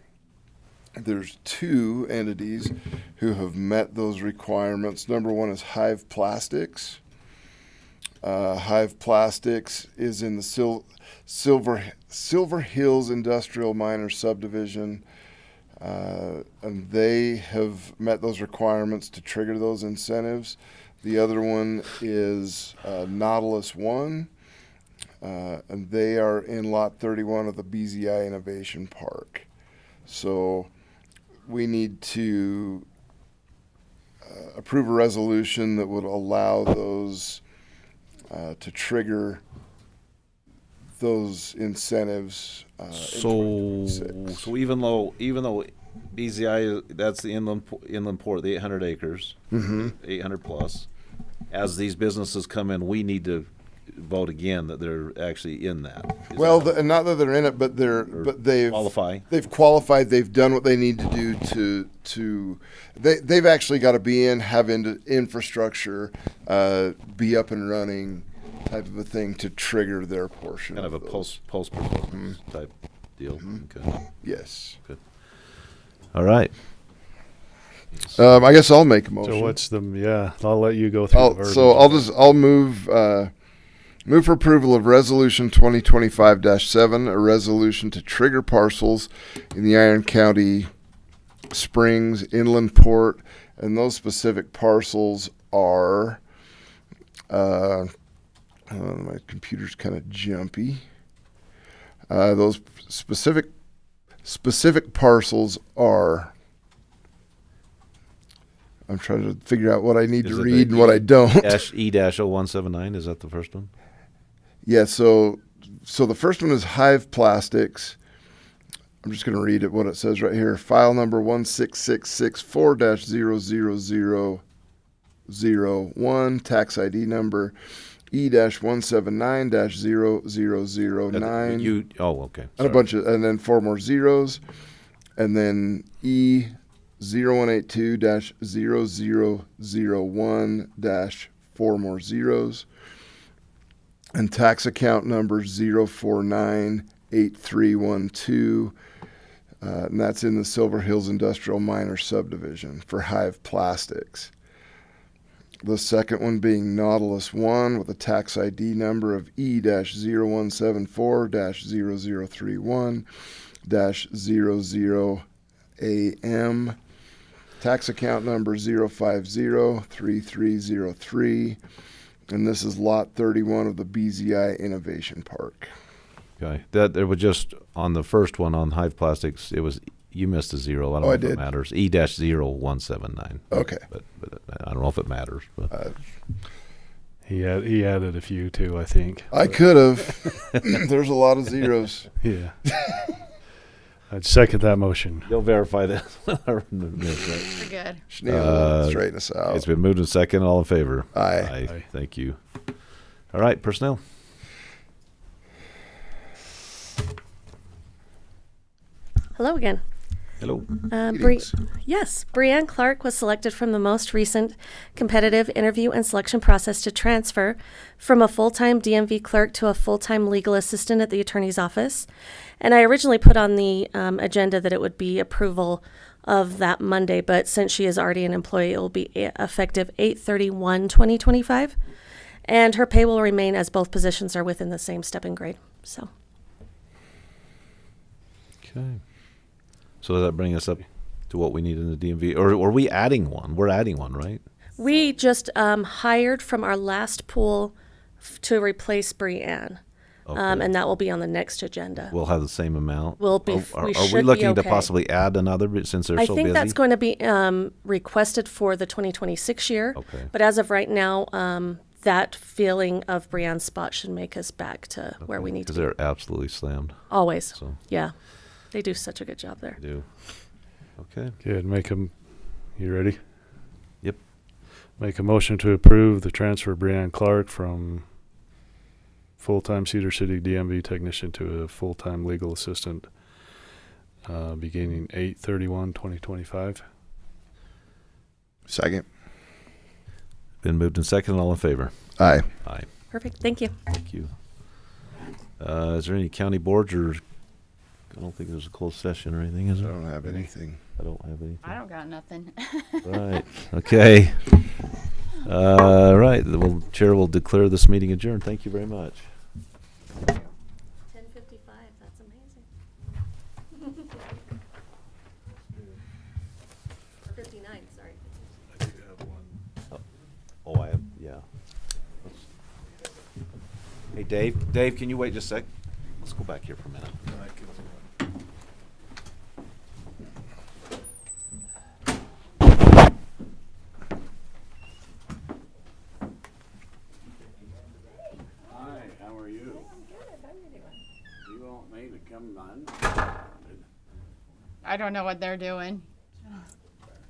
[SPEAKER 8] there's 2 entities who have met those requirements. Number 1 is Hive Plastics. Hive Plastics is in the Silver Hills Industrial Minor Subdivision, and they have met those requirements to trigger those incentives. The other one is Nautilus One, and they are in Lot 31 of the BZI Innovation Park. So we need to approve a resolution that would allow those to trigger those incentives. In
[SPEAKER 1] So
[SPEAKER 8] 2026.
[SPEAKER 1] even though BZI, that's the inland port, the 800 acres,
[SPEAKER 8] Mhm.
[SPEAKER 1] 800 plus. As these businesses come in, we need to vote again that they're actually in that. Is
[SPEAKER 8] Well,
[SPEAKER 1] that-
[SPEAKER 8] and not that they're in it, but they've
[SPEAKER 1] qualify.
[SPEAKER 8] They've qualified. They've done what they need to do to. They've actually got to be in, have infrastructure, be up and running, type of a thing to trigger their portion.
[SPEAKER 1] Kind of a
[SPEAKER 8] those.
[SPEAKER 1] post performance type deal. Okay.
[SPEAKER 8] Yes.
[SPEAKER 1] Good. All right.
[SPEAKER 8] I guess I'll make a motion.
[SPEAKER 7] So what's I'll let you go through the verbiage.
[SPEAKER 8] I'll move for approval of resolution 2025-7, a resolution to trigger parcels in the Iron County Springs Inland Port, and those specific parcels are my computer's kind of jumpy. Those specific parcels are, I'm trying to figure out what I need
[SPEAKER 1] Is
[SPEAKER 8] to
[SPEAKER 1] it
[SPEAKER 8] read
[SPEAKER 1] the
[SPEAKER 8] and what I don't.
[SPEAKER 1] E-0179, is that the first one?
[SPEAKER 8] Yeah, so the first one is Hive Plastics. I'm just going to read it, what it says right here. File number 16664-00001, tax ID number E-179-0009.
[SPEAKER 1] Okay.
[SPEAKER 8] And a bunch of, and then 4 more zeros. And then E-0182-0001-4 more zeros. And tax account number 0498312. And that's in the Silver Hills Industrial Minor Subdivision for Hive Plastics. The second one being Nautilus 1 with a tax ID number of E-0174-0031-00AM. Tax account number 0503303. And this is lot 31 of the BZI Innovation Park.
[SPEAKER 1] Okay. That there was just on the first one on Hive Plastics, it was you missed a zero. I don't know if it matters. E-0179.
[SPEAKER 8] Okay.
[SPEAKER 1] But I don't know if it matters. But.
[SPEAKER 7] He added a few too, I think.
[SPEAKER 8] I could have. There's a lot of zeros.
[SPEAKER 7] Yeah. I'd second that motion.
[SPEAKER 1] You'll verify that.
[SPEAKER 4] We're good.
[SPEAKER 8] Straighten us out.
[SPEAKER 1] It's been moved and second. All in favor?
[SPEAKER 8] Aye.
[SPEAKER 1] Aye. Thank you. All right, personnel.
[SPEAKER 10] Hello again.
[SPEAKER 1] Hello.
[SPEAKER 10] Yes, Brianne Clark was selected from the most recent competitive interview and selection process to transfer from a full-time DMV clerk to a full-time legal assistant at the attorney's office. And I originally put on the agenda that it would be approval of that Monday, but since she is already an employee, it will be effective 8/31/2025. And her pay will remain as both positions are within the same step and grade. So.
[SPEAKER 1] Okay. So does that bring us up to what we need in the DMV? Or are we adding one? We're adding one, right?
[SPEAKER 10] We just hired from our last pool to replace Brianne.
[SPEAKER 1] Okay.
[SPEAKER 10] And that will be on the next agenda.
[SPEAKER 1] We'll have the same amount.
[SPEAKER 10] We'll be.
[SPEAKER 1] Are
[SPEAKER 10] we
[SPEAKER 1] we
[SPEAKER 10] should
[SPEAKER 1] looking
[SPEAKER 10] be
[SPEAKER 1] to
[SPEAKER 10] okay.
[SPEAKER 1] possibly add another since they're
[SPEAKER 10] I
[SPEAKER 1] so
[SPEAKER 10] think
[SPEAKER 1] busy?
[SPEAKER 10] that's going to be requested for the 2026 year.
[SPEAKER 1] Okay.
[SPEAKER 10] But as of right now, that feeling of Brianne's spot should make us back to where we need to
[SPEAKER 1] Because
[SPEAKER 10] be.
[SPEAKER 1] they're absolutely slammed.
[SPEAKER 10] Always.
[SPEAKER 1] So.
[SPEAKER 10] Yeah. They do such a good job there.
[SPEAKER 1] They do. Okay.
[SPEAKER 7] Good. You ready?
[SPEAKER 1] Yep.
[SPEAKER 7] Make a motion to approve the transfer of Brianne Clark from full-time Cedar City DMV technician to a full-time legal assistant beginning 8/31/2025.
[SPEAKER 8] Second.
[SPEAKER 1] Been moved and second. All in favor?
[SPEAKER 8] Aye.
[SPEAKER 1] Aye.
[SPEAKER 10] Perfect. Thank you.
[SPEAKER 1] Thank you. Is there any county boards or? I don't think there's a closed session or anything, is
[SPEAKER 8] I
[SPEAKER 1] there?
[SPEAKER 8] don't have anything.
[SPEAKER 1] I don't have anything.
[SPEAKER 4] I don't got nothing.
[SPEAKER 1] Right. Okay. Right. The chair will declare this meeting adjourned. Thank you very much.
[SPEAKER 10] 10:55. That's amazing. 59. Sorry.
[SPEAKER 1] Oh, I have. Yeah. Hey, Dave. Dave, can you wait just a sec? Let's go back here for a minute.
[SPEAKER 4] I don't know what they're doing.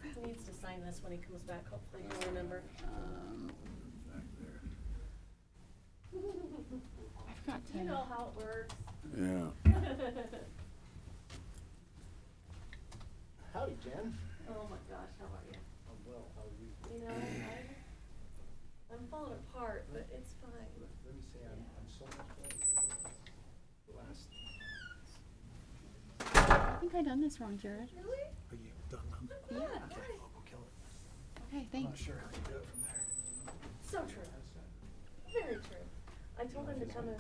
[SPEAKER 10] He needs to sign this when he comes back. Hopefully he'll remember.
[SPEAKER 4] I've got to.
[SPEAKER 10] You know how it works.
[SPEAKER 2] Yeah.
[SPEAKER 5] Howdy, Jen.
[SPEAKER 10] Oh my gosh, how are you?
[SPEAKER 5] I'm well. How are you?
[SPEAKER 10] You know, I'm falling apart, but it's fine.
[SPEAKER 5] Let me say, I'm so much better than last.
[SPEAKER 4] I think I done this wrong, Jared.
[SPEAKER 10] Really?
[SPEAKER 5] Are you done now?
[SPEAKER 4] Yeah.
[SPEAKER 5] Okay, I'll go kill it.
[SPEAKER 4] Okay,
[SPEAKER 5] I'm not
[SPEAKER 4] thanks.
[SPEAKER 5] sure how you do it from there.
[SPEAKER 10] So true. Very true. I told him to come and